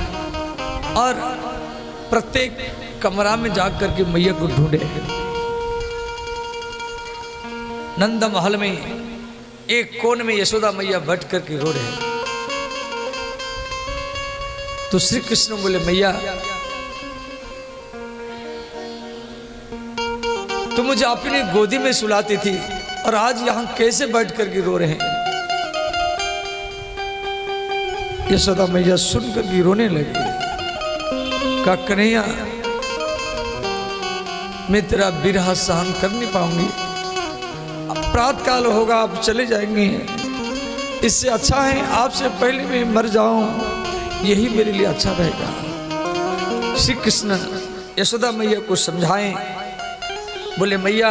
और प्रत्येक कमरा में जाकर के मैया को ढूंढे। नंद महल में एक कोन में यशोदा मैया बैठ करके रो रहे। तो श्री कृष्ण बोले मैया तुम मुझे अपनी गोदी में सुलाती थी और आज यहां कैसे बैठ करके रो रहे हैं। यशोदा मैया सुन करके रोने लगी। कहा कन्हैया मैं तेरा बिरहा सहन कर नहीं पाऊंगी। प्रातः काल होगा आप चले जाएंगे, इससे अच्छा है आपसे पहले मैं मर जाऊं, यही मेरे लिए अच्छा रहेगा। श्री कृष्ण यशोदा मैया को समझाएं। बोले मैया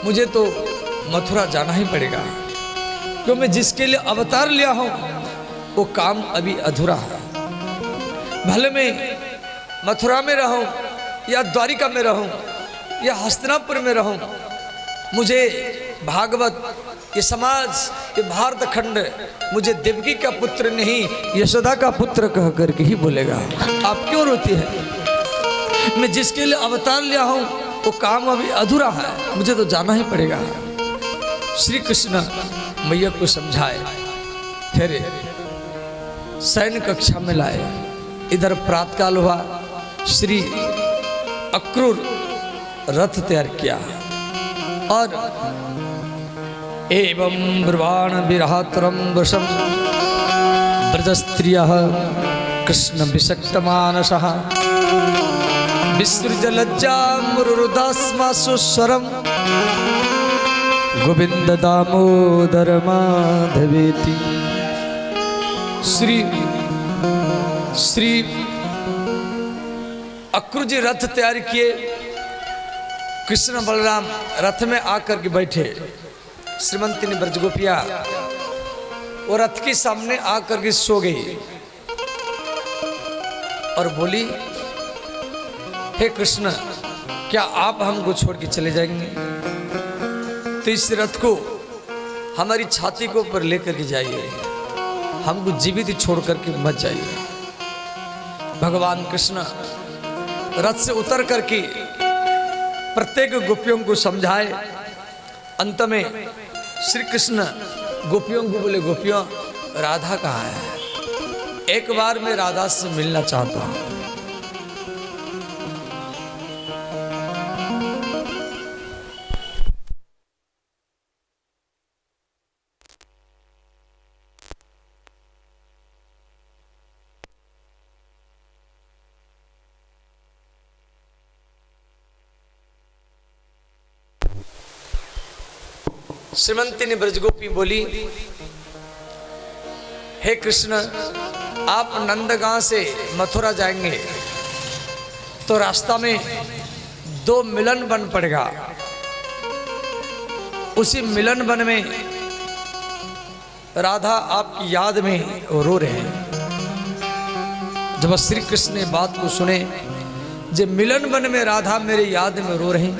मुझे तो मथुरा जाना ही पड़ेगा क्योंकि मैं जिसके लिए अवतार लिया हूं वो काम अभी अधूरा है। भले मैं मथुरा में रहूं या द्वारिका में रहूं या हस्तिनापुर में रहूं, मुझे भागवत ये समाज ये भारत खंड मुझे देवकी का पुत्र नहीं यशोदा का पुत्र कह करके ही बोलेगा। आप क्यों रोती है। मैं जिसके लिए अवतार लिया हूं वो काम अभी अधूरा है, मुझे तो जाना ही पड़ेगा। श्री कृष्ण मैया को समझाए, फिर सैन्य कक्षा में लाए। इधर प्रातःकाल हुआ, श्री अक्रूर रथ तैयार किया और एवं ब्रुवाण विरात्रम वशम ब्रजस्त्रियः कृष्ण विषक्तमानसः विसृज लज्जामुरुदास्मासु स्वरम गोविंद दामोदर माधवेति। श्री अक्रूर जी रथ तैयार किए। कृष्ण बलराम रथ में आकर के बैठे। श्रीमंती ने ब्रजगोपिया वो रथ के सामने आकर के सो गई और बोली हे कृष्ण क्या आप हमको छोड़ के चले जाएंगे। तो इस रथ को हमारी छाती को ऊपर लेकर के जाइए, हमको जीवित छोड़ करके मत जाइए। भगवान कृष्ण रथ से उतर करके प्रत्येक गोपियों को समझाए। अंत में श्री कृष्ण गोपियों को बोले गोपियों राधा कहाँ है, एक बार मैं राधा से मिलना चाहता हूं। श्रीमंती ने ब्रजगोपी बोली हे कृष्ण आप नंदगांव से मथुरा जाएंगे तो रास्ता में दो मिलन वन पड़ेगा। उसी मिलन वन में राधा आपकी याद में रो रहे हैं। जब श्री कृष्ण ने बात को सुने, जब मिलन वन में राधा मेरे याद में रो रहे हैं,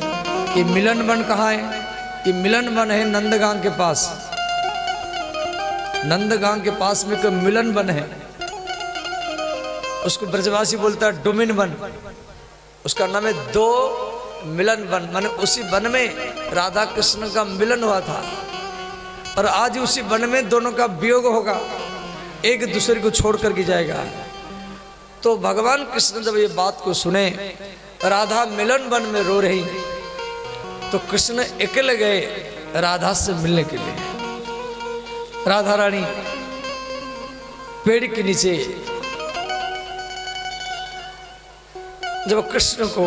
ये मिलन वन कहाँ है? ये मिलन वन है नंदगांव के पास। नंदगांव के पास में कोई मिलन वन है, उसको ब्रजवासी बोलता है डोमिन वन। उसका नाम है दो मिलन वन, माने उसी वन में राधा कृष्ण का मिलन हुआ था। और आज उसी वन में दोनों का वियोग होगा, एक दूसरे को छोड़ करके जाएगा। तो भगवान कृष्ण जब ये बात को सुने, राधा मिलन वन में रो रही, तो कृष्ण अकेले गए राधा से मिलने के लिए। राधा रानी पेड़ के नीचे जब कृष्ण को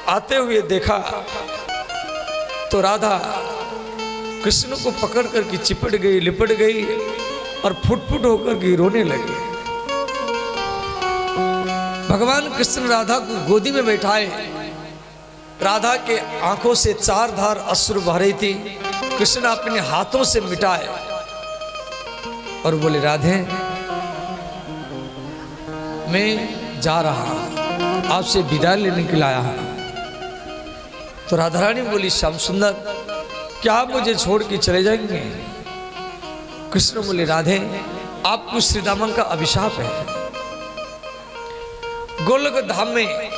आते हुए देखा, तो राधा कृष्ण को पकड़ करके चिपट गई, लिपट गई और फुट होकर के रोने लगी। भगवान कृष्ण राधा को गोदी में बैठाए, राधा के आंखों से चार धार अश्रु बह रही थी, कृष्ण अपने हाथों से मिटाए और बोले, राधे मैं जा रहा हूं, आपसे विदाई लेने के लिए आया हूं। तो राधा रानी बोली, श्याम सुंदर क्या आप मुझे छोड़ के चले जाएंगे? कृष्ण बोले, राधे आपको श्री दामन का अभिशाप है। गोलोक धाम में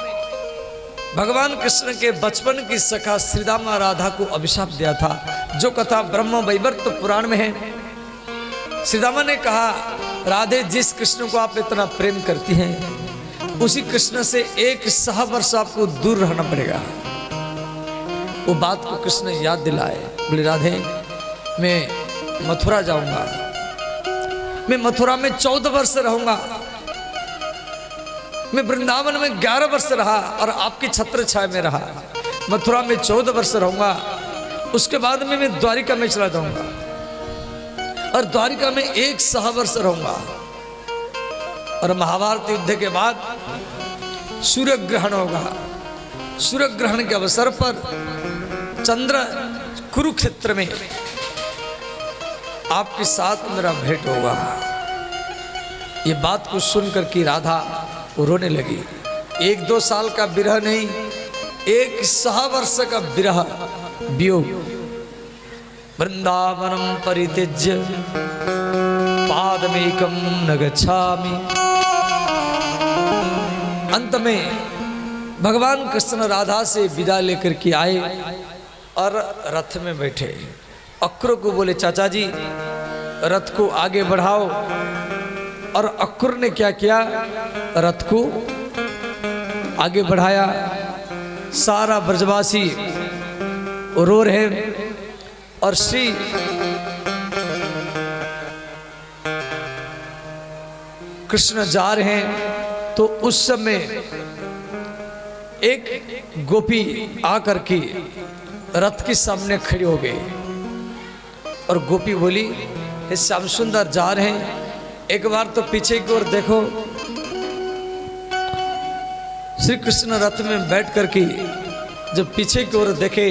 भगवान कृष्ण के बचपन की सखा श्रीदामा राधा को अभिशाप दिया था, जो कथा ब्रह्म वैवर्त पुराण में है। श्रीदामा ने कहा, राधे जिस कृष्ण को आप इतना प्रेम करती हैं, उसी कृष्ण से 100 वर्ष आपको दूर रहना पड़ेगा। वो बात को कृष्ण याद दिलाए, बोले, राधे मैं मथुरा जाऊंगा, मैं मथुरा में 14 वर्ष रहूंगा, मैं वृंदावन में 11 वर्ष रहा और आपकी छत्र छाया में रहा, मथुरा में 14 वर्ष रहूंगा, उसके बाद में मैं द्वारिका में चला जाऊंगा और द्वारिका में 100 वर्ष रहूंगा। और महाभारत युद्ध के बाद सूर्य ग्रहण होगा, सूर्य ग्रहण के अवसर पर चंद्र कुरुक्षेत्र में आपके साथ मेरा भेंट होगा। ये बात को सुनकर की राधा रोने लगी। 1-2 साल का विरह नहीं, 100 वर्ष का विरह वियोग। वृंदावनम परित्यज्य पादमेकम न गच्छामि। अंत में भगवान कृष्ण राधा से विदा लेकर के आए और रथ में बैठे। अक्रूर को बोले, चाचा जी रथ को आगे बढ़ाओ। और अक्रूर ने क्या किया, रथ को आगे बढ़ाया। सारा ब्रजवासी रो रहे और श्री कृष्ण जा रहे हैं। तो उस समय एक गोपी आकर के रथ के सामने खड़ी हो गई और गोपी बोली, हे श्याम सुंदर जा रहे हैं, एक बार तो पीछे की ओर देखो। श्री कृष्ण रथ में बैठ करके जब पीछे की ओर देखे,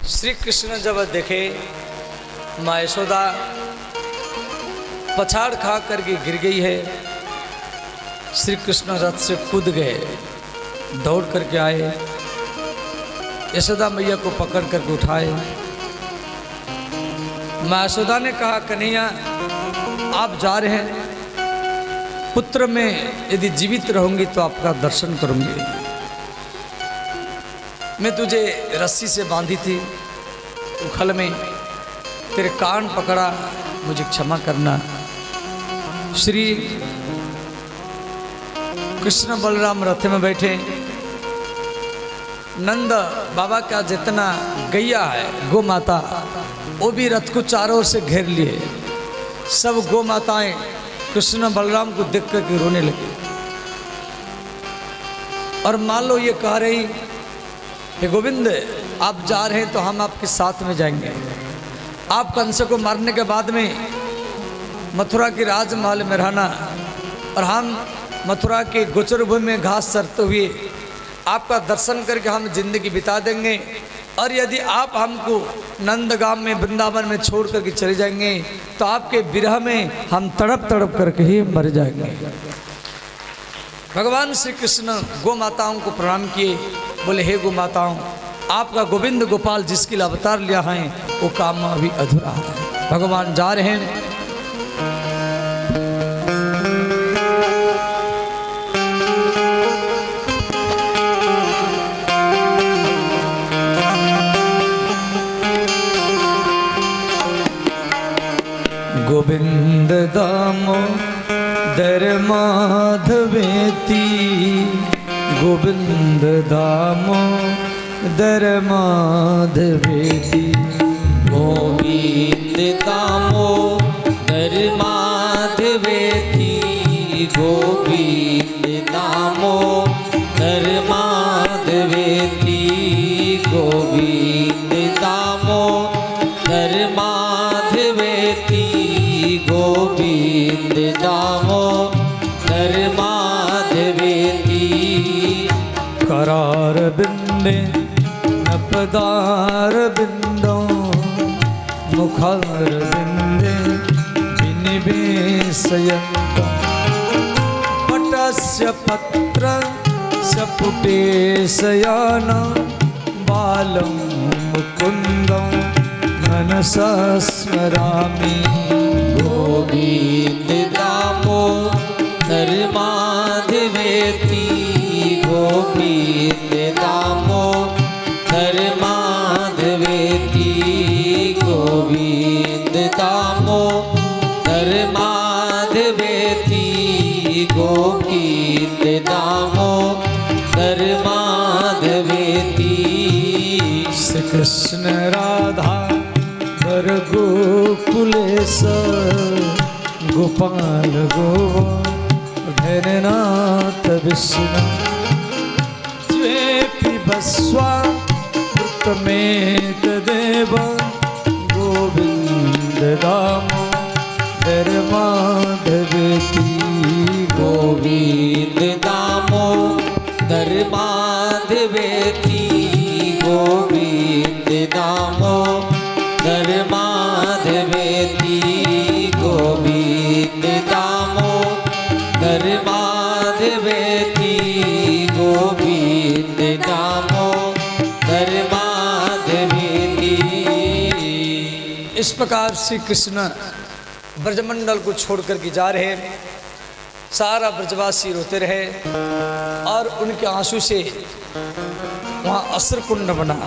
श्री कृष्ण जब देखे माँ यशोदा पछाड़ खा करके गिर गई है। श्री कृष्ण रथ से कूद गए, दौड़ करके आए, यशोदा मैया को पकड़ करके उठाए। माँ यशोदा ने कहा, कन्हैया आप जा रहे हैं, पुत्र में यदि जीवित रहूंगी तो आपका दर्शन करूंगी। मैं तुझे रस्सी से बांधी थी उखल में, तेरे कान पकड़ा, मुझे क्षमा करना। श्री कृष्ण बलराम रथ में बैठे, नंद बाबा का जितना गैया है गौ माता, वो भी रथ को चारों ओर से घेर लिए। सब गौ माताएं कृष्ण बलराम को देख कर रोने लगी और मान लो ये कह रही, हे गोविंद आप जा रहे हैं तो हम आपके साथ में जाएंगे। आप कंस को मारने के बाद में मथुरा के राजमहल में रहना और हम मथुरा के गोचर भूमि में घास चरते हुए आपका दर्शन करके हम जिंदगी बिता देंगे। और यदि आप हमको नंदगाम में वृंदावन में छोड़ करके चले जाएंगे तो आपके विरह में हम तड़प तड़प करके ही मर जाएंगे। भगवान श्री कृष्ण गौ माताओं को प्रणाम किए, बोले हे गौ माताओं, आपका गोविंद गोपाल जिसके लिए अवतार लिया है वो काम अभी अधूरा है। भगवान जा रहे हैं। गोविंद दामोदर माधवेति, गोविंद दामोदर माधवेति, गोविंद दामोदर माधवेति, गोविंद दामोदर माधवेति, गोविंद दामोदर माधवेति, गोविंद दामोदर माधवेति। करार बिंदे नपदार बिंदो, मुखार बिंदे विनिवेशयन्त, पटस्य पत्र सपुटे शयान, बालं मुकुन्दं मनसा स्मरामि। गोविंद दामोदर माधवेति, गोविंद दामोदर माधवेति, गोविंद दामोदर माधवेति, गोविंद दामोदर माधवेति। श्री कृष्ण राधा वर गोकुलेश, गोपाल गोवर्धननाथ विष्णु, स्वेपि बस्वा कृतमेतदेव, गोविंद दामोदर माधवेति, गोविंद दामोदर माधवेति, गोविंद दामोदर माधवेति, गोविंद दामोदर माधवेति, गोविंद दामोदर माधवेति। इस प्रकार श्री कृष्ण ब्रजमंडल को छोड़ करके जा रहे, सारा ब्रजवासी रोते रहे और उनके आंसू से वहाँ असर कुंड बना।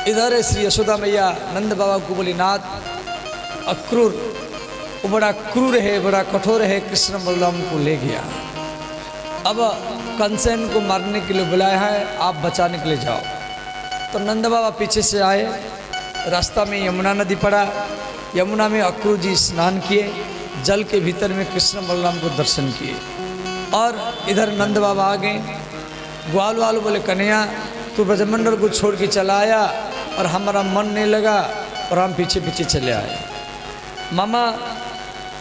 इधर श्री यशोदा मैया नंद बाबा को बोली, नाथ अक्रूर वो बड़ा क्रूर है, बड़ा कठोर है, कृष्ण बलराम को ले गया। अब कंसन को मारने के लिए बुलाया है, आप बचाने के लिए जाओ। तो नंद बाबा पीछे से आए, रास्ता में यमुना नदी पड़ा, यमुना में अक्रूर जी स्नान किए, जल के भीतर में कृष्ण बलराम को दर्शन किए। और इधर नंद बाबा आ गए। ग्वाल वाल बोले, कन्हैया तू ब्रजमंडल को छोड़ के चला आया और हमारा मन नहीं लगा और हम पीछे पीछे चले आए। मामा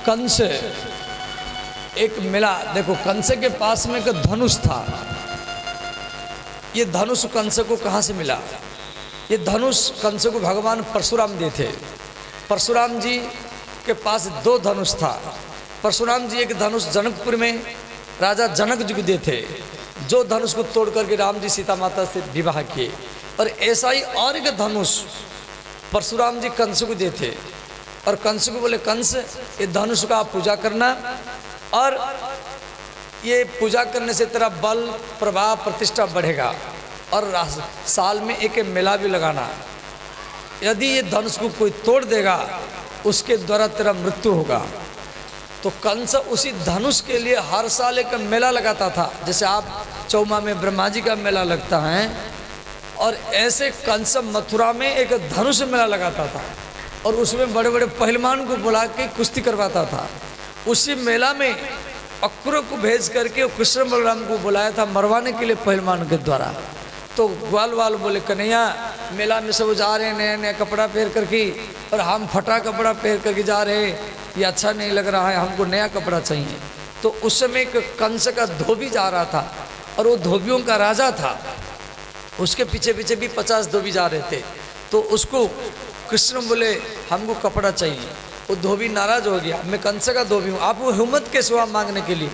कंस एक मिला, देखो कंस के पास में एक धनुष था। ये धनुष कंस को कहाँ से मिला? ये धनुष कंस को भगवान परशुराम दिए थे। परशुराम जी के पास 2 धनुष था। परशुराम जी एक धनुष जनकपुर में राजा जनक जी को दिए थे, जो धनुष को तोड़ करके राम जी सीता माता से विवाह किए। और ऐसा ही और एक धनुष परशुराम जी कंस को दिए थे, और कंस को बोले कंस ये धनुष का आप पूजा करना, और ये पूजा करने से तेरा बल प्रभाव प्रतिष्ठा बढ़ेगा, और साल में एक मेला भी लगाना। यदि ये धनुष को कोई तोड़ देगा उसके द्वारा तेरा मृत्यु होगा। तो कंस उसी धनुष के लिए हर साल एक मेला लगाता था, जैसे आप चौमा में ब्रह्मा जी का मेला लगता है, और ऐसे कंस मथुरा में एक धनुष मेला लगाता था, और उसमें बड़े बड़े पहलवान को बुला के कुश्ती करवाता था। उसी मेला में अक्रूर को भेज करके कृष्ण बलराम को बुलाया था मरवाने के लिए पहलवान के द्वारा। तो ग्वाल वाल बोले कन्हैया मेला में सब जा रहे हैं नया नया कपड़ा पहन करके, और हम फटा कपड़ा पहन करके जा रहे हैं, ये अच्छा नहीं लग रहा है, हमको नया कपड़ा चाहिए। तो उस समय एक कंस का धोबी जा रहा था, और वो धोबियों का राजा था, उसके पीछे पीछे भी 50 धोबी जा रहे थे। तो उसको कृष्ण बोले हमको कपड़ा चाहिए। वो धोबी नाराज हो गया, मैं कंस का धोबी हूँ, आप वो हिम्मत कैसे हुआ मांगने के लिए,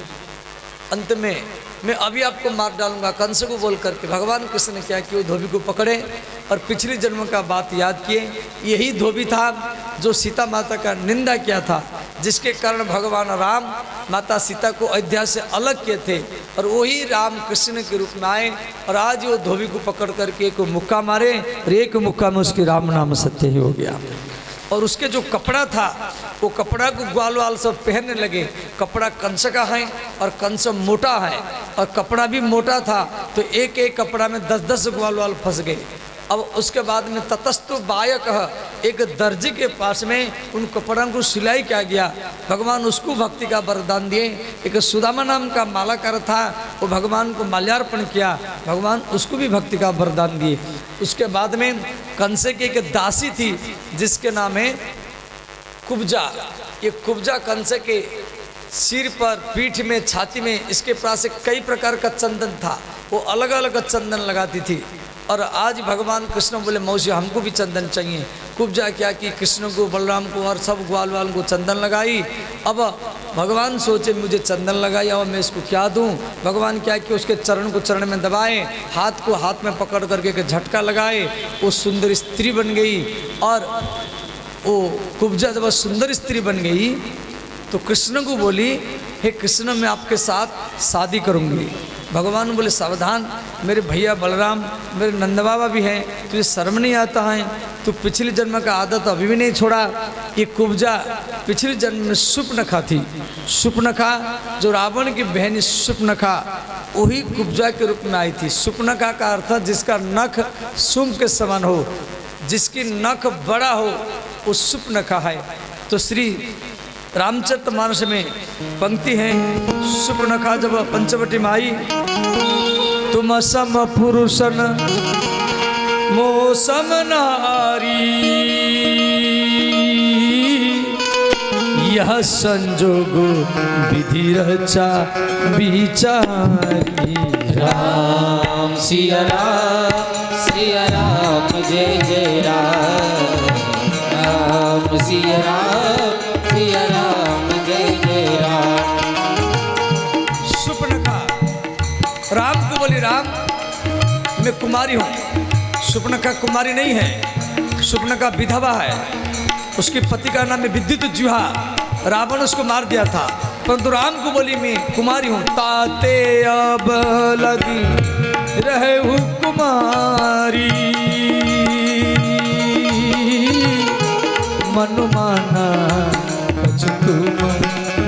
अंत में मैं अभी आपको मार डालूंगा, कंस को बोल करके भगवान कृष्ण ने क्या किया, धोबी को पकड़े और पिछले जन्म का बात याद किए। यही धोबी था जो सीता माता का निंदा किया था, जिसके कारण भगवान राम माता सीता को अयोध्या से अलग किए थे, और वही राम कृष्ण के रूप में आए, और आज वो धोबी को पकड़ करके एक मुक्का मारे, और एक मुक्का में उसकी राम नाम सत्य ही हो गया। और उसके जो कपड़ा था वो कपड़ा को ग्वाल वाल सब पहनने लगे। कपड़ा कंस का है और कंस मोटा है, और कपड़ा भी मोटा था, तो एक एक कपड़ा में 10-10 ग्वाल वाल फंस गए। अब उसके बाद में ततस्तु बायक एक दर्जी के पास में उन कपड़ों को सिलाई किया गया। भगवान उसको भक्ति का वरदान दिए। एक सुदामा नाम का मालाकार था, वो भगवान को माल्यार्पण किया, भगवान उसको भी भक्ति का वरदान दिए। उसके बाद में कंस की एक दासी थी जिसके नाम है कुब्जा। ये कुब्जा कंस के सिर पर, पीठ में, छाती में, इसके पास कई प्रकार का चंदन था, वो अलग अलग चंदन लगाती थी। और आज भगवान कृष्ण बोले मौसी हमको भी चंदन चाहिए। कुब्जा क्या कि कृष्ण को, बलराम को और सब ग्वाल वाल को चंदन लगाई। अब भगवान सोचे मुझे चंदन लगाई और मैं इसको क्या दूं। भगवान क्या कि उसके चरण को चरण में दबाए, हाथ को हाथ में पकड़ करके एक झटका लगाए, वो सुंदर स्त्री बन गई। और वो कुब्जा जब सुंदर स्त्री बन गई तो कृष्ण को बोली हे कृष्ण मैं आपके साथ शादी करूंगी। भगवान बोले सावधान, मेरे भैया बलराम, मेरे नंद बाबा भी हैं, तुझे शर्म नहीं आता है, तू पिछले जन्म का आदत अभी भी नहीं छोड़ा। ये कुब्जा पिछले जन्म में सुपनखा थी। सुपनखा जो रावण की बहन सुपनखा, वही कुब्जा के रूप में आई थी। सुपनखा का अर्थ जिसका नख सुम के समान हो, जिसकी नख बड़ा हो, वो सुपनखा है। तो श्री रामचरितमानस में पंक्ति है, सुपनखा जब पंचवटी में आई, तुम सम पुरुषन मौसम नारी, यह संजोग विधि रचा विचारी। राम सिया राम जय जय राम, राम सिया राम जय जय राम। सुपनखा राम को बोली राम मैं कुमारी हूँ। सुपनखा कुमारी नहीं है, सुपनखा विधवा है। उसके पति का नाम है विद्युत जुहा। रावण उसको मार दिया था, परंतु राम को बोली मैं कुमारी हूँ। ताते अब लगी रहे हूँ कुमारी, मनुमाना तुम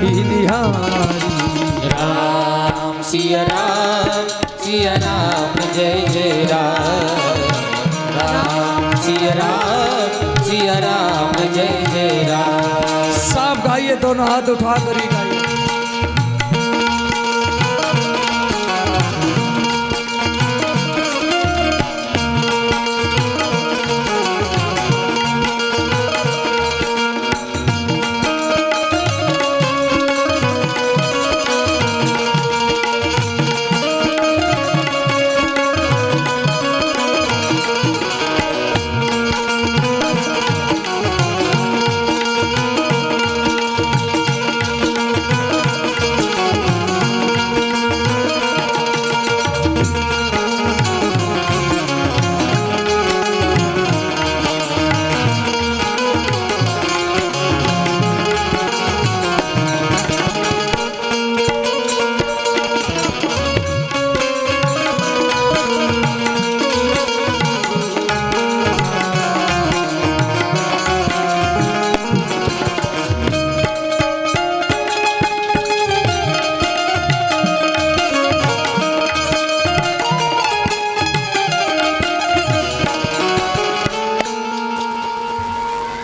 ही निहारी। राम सिया राम जय जय राम, राम सिया राम जय जय राम। सब गाइए, दोनों हाथ उठा कर ही गाइए।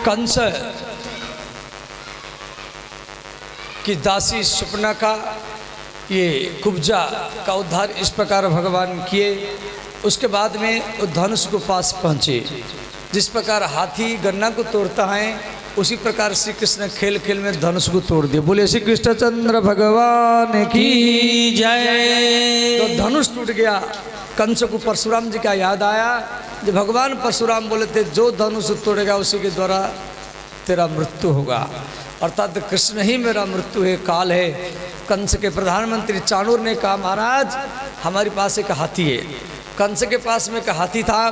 कंस की दासी सुपना का ये कुब्जा का उद्धार इस प्रकार भगवान किए। उसके बाद में वो धनुष के पास पहुँचे। जिस प्रकार हाथी गन्ना को तोड़ता है उसी प्रकार श्री कृष्ण खेल खेल में धनुष को तोड़ दिए। बोले श्री कृष्णचंद्र भगवान की जय। तो धनुष टूट गया। कंस को परशुराम जी का याद आया। जब भगवान परशुराम बोले थे जो धनुष तोड़ेगा उसी के द्वारा तेरा मृत्यु होगा, अर्थात कृष्ण ही मेरा मृत्यु है, काल है। कंस के प्रधानमंत्री चाणूर ने कहा महाराज हमारे पास एक हाथी है। कंस के पास में एक हाथी था।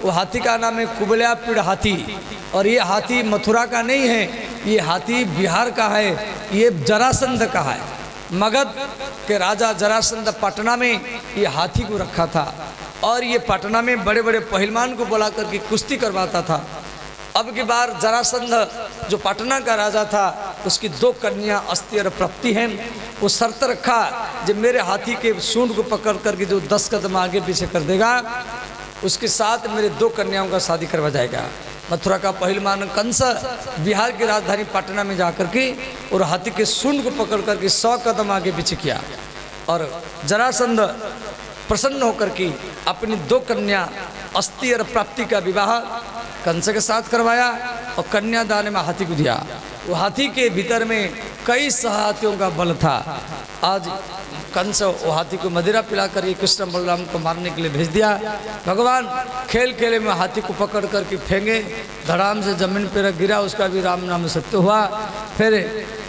वो हाथी का नाम है कुबल्यापीड़ हाथी। और ये हाथी मथुरा का नहीं है, ये हाथी बिहार का है। ये जरासंध का है। मगध के राजा जरासंध पटना में ये हाथी को रखा था। और ये पटना में बड़े बड़े पहलवान को बुला करके कुश्ती करवाता था। अब की बार जरासंध जो पटना का राजा था उसकी 2 कन्या अस्ति और प्राप्ति हैं। वो शर्त रखा जब मेरे हाथी के सूंड को पकड़ करके जो 10 कदम आगे पीछे कर देगा उसके साथ मेरे 2 कन्याओं का शादी करवा जाएगा। मथुरा का पहलवान कंस बिहार की राजधानी पटना में जाकर के और हाथी के सूंड को पकड़ करके 100 कदम आगे पीछे किया। और जरासंध प्रसन्न होकर के अपनी 2 कन्या अस्ति और प्राप्ति का विवाह कंस के साथ करवाया और कन्यादान में हाथी को दिया। वो हाथी के भीतर में कई सहायतियों का बल था। आज कंस वो हाथी को मदिरा पिलाकर ये कृष्ण बलराम को मारने के लिए भेज दिया। भगवान खेल खेले में हाथी को पकड़ करके फेंके, धड़ाम से जमीन पर गिरा, उसका भी राम नाम सत्य हुआ। फिर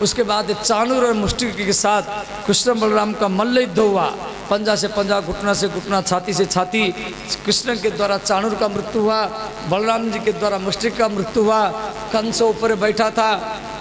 उसके बाद चाणूर और मुष्टिक के साथ कृष्ण बलराम का मल्ल युद्ध हुआ। पंजा से पंजा, घुटना से घुटना, छाती से छाती। कृष्ण के द्वारा चाणूर का मृत्यु हुआ, बलराम जी के द्वारा मुष्टिक का मृत्यु हुआ। कंस ऊपर बैठा था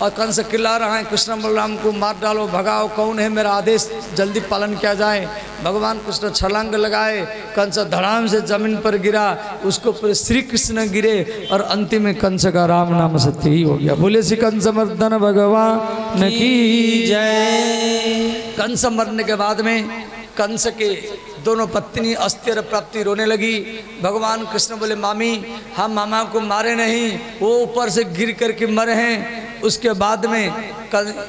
और कंस चिल्ला रहा है कृष्ण बलराम को मार डालो, भगाओ, कौन है, मेरा आदेश जल्दी पालन किया जाए। भगवान कृष्ण छलांग लगाए, कंस धड़ाम से जमीन पर गिरा, उसको पर श्री कृष्ण गिरे और अंतिम में कंस का राम नाम सत्य ही हो गया। बोले श्री कंस मर्दन भगवान की जय। कंस मरने के बाद में कंस के दोनों पत्नी अस्ति और प्राप्ति रोने लगी। भगवान कृष्ण बोले मामी हम मामा को मारे नहीं, वो ऊपर से गिर करके मरे हैं। उसके बाद में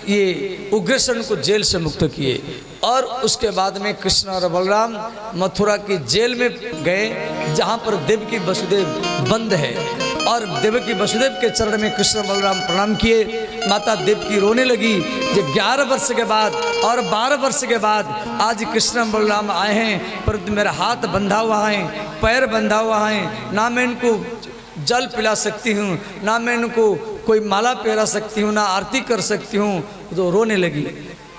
ये उग्रसेन को जेल से मुक्त किए और उसके बाद में कृष्ण और बलराम मथुरा की जेल में गए जहाँ पर देवकी वसुदेव बंद है। और देवकी वसुदेव के चरण में कृष्ण बलराम प्रणाम किए। माता देवकी रोने लगी। जो 11 वर्ष के बाद और 12 वर्ष के बाद आज कृष्ण बलराम आए हैं, परंतु मेरा हाथ बंधा हुआ है, पैर बंधा हुआ है, ना मैं इनको जल पिला सकती हूँ, ना मैं इनको कोई माला पहरा सकती हूँ, ना आरती कर सकती हूँ। तो रोने लगी।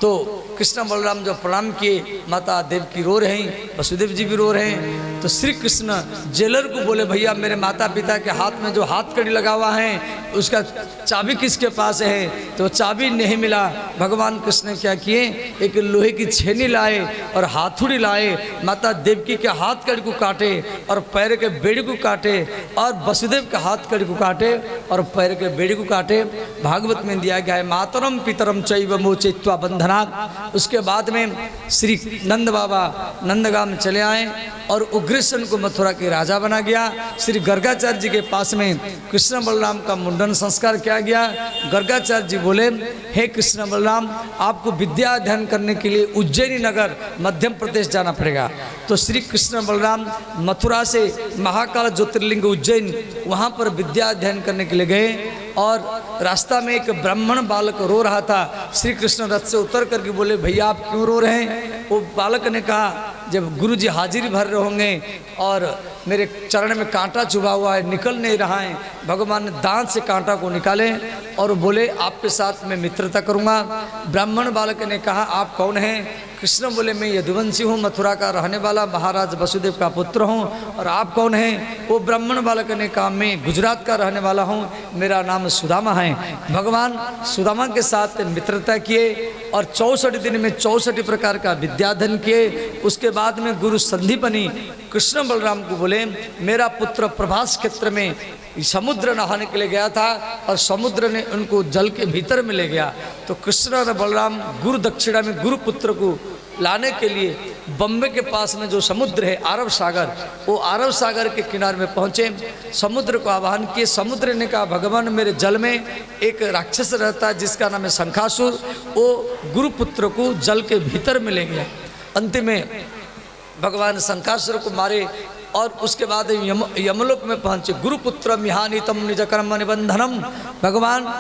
तो कृष्ण बलराम जब प्रणाम किए, माता देवकी रो रही, वसुदेव जी भी रो रहे हैं। तो श्री कृष्ण जेलर को बोले भैया मेरे माता पिता के हाथ में जो हाथ कड़ी लगा हुआ है उसका चाबी किसके पास है? तो चाबी नहीं मिला। भगवान कृष्ण क्या किए, एक लोहे की छेनी लाए और हाथुड़ी लाए, माता देवकी के हाथ कड़ी को काटे और पैर के बेड़ी को काटे और वसुदेव के हाथ कड़ी को काटे और पैर के बेड़ी को काटे। भागवत में दिया गया है मातरम पितरम चैव मोचयित्वा बंधनात्। उसके बाद में श्री नंद बाबा नंदगाम चले आए और उग्रसेन को मथुरा के राजा बना गया। श्री गर्गाचार्य जी के पास में कृष्ण बलराम का मुंडन संस्कार किया गया। गर्गाचार्य जी बोले हे कृष्ण बलराम आपको विद्या अध्ययन करने के लिए उज्जैनी नगर मध्य प्रदेश जाना पड़ेगा। तो श्री कृष्ण बलराम मथुरा से महाकाल ज्योतिर्लिंग उज्जैन वहाँ पर विद्या अध्ययन करने के लिए गए और रास्ता में एक ब्राह्मण बालक रो रहा था। श्री कृष्ण रथ से उतर करके बोले भैया आप क्यों रो रहे हैं? वो बालक ने कहा जब गुरु जी हाजिरी भर रहे होंगे और मेरे चरण में कांटा चुभा हुआ है, निकल नहीं रहा है। भगवान ने दांत से कांटा को निकाले और बोले आपके साथ मैं मित्रता करूंगा। ब्राह्मण बालक ने कहा आप कौन हैं? कृष्ण बोले मैं यदुवंशी हूँ, मथुरा का रहने वाला, महाराज वसुदेव का पुत्र हूँ। और आप कौन हैं? वो ब्राह्मण बालक ने कहा मैं गुजरात का रहने वाला हूँ, मेरा नाम सुदामा है। भगवान सुदामा के साथ मित्रता किए और 64 दिन में 64 प्रकार का विद्याधन किए। उसके बाद में गुरु संदीपनी कृष्ण बलराम को बोले मेरा पुत्र प्रभास क्षेत्र में समुद्र नहाने के लिए गया था और समुद्र ने उनको जल के भीतर में ले गया। तो कृष्ण और बलराम गुरु दक्षिणा में गुरु पुत्र को लाने के लिए बम्बे के पास में जो समुद्र है अरब सागर, वो अरब सागर के किनारे में पहुँचे। समुद्र को आह्वान किए। समुद्र ने कहा भगवान मेरे जल में एक राक्षस रहता है जिसका नाम है शंखासुर, वो गुरुपुत्र को जल के भीतर मिलेंगे। अंतिम में भगवान शंखासुर को मारे और उसके बाद यमलोक में पहुँचे। गुरुपुत्र मिहानितम निज कर्म निबंधनम, भगवान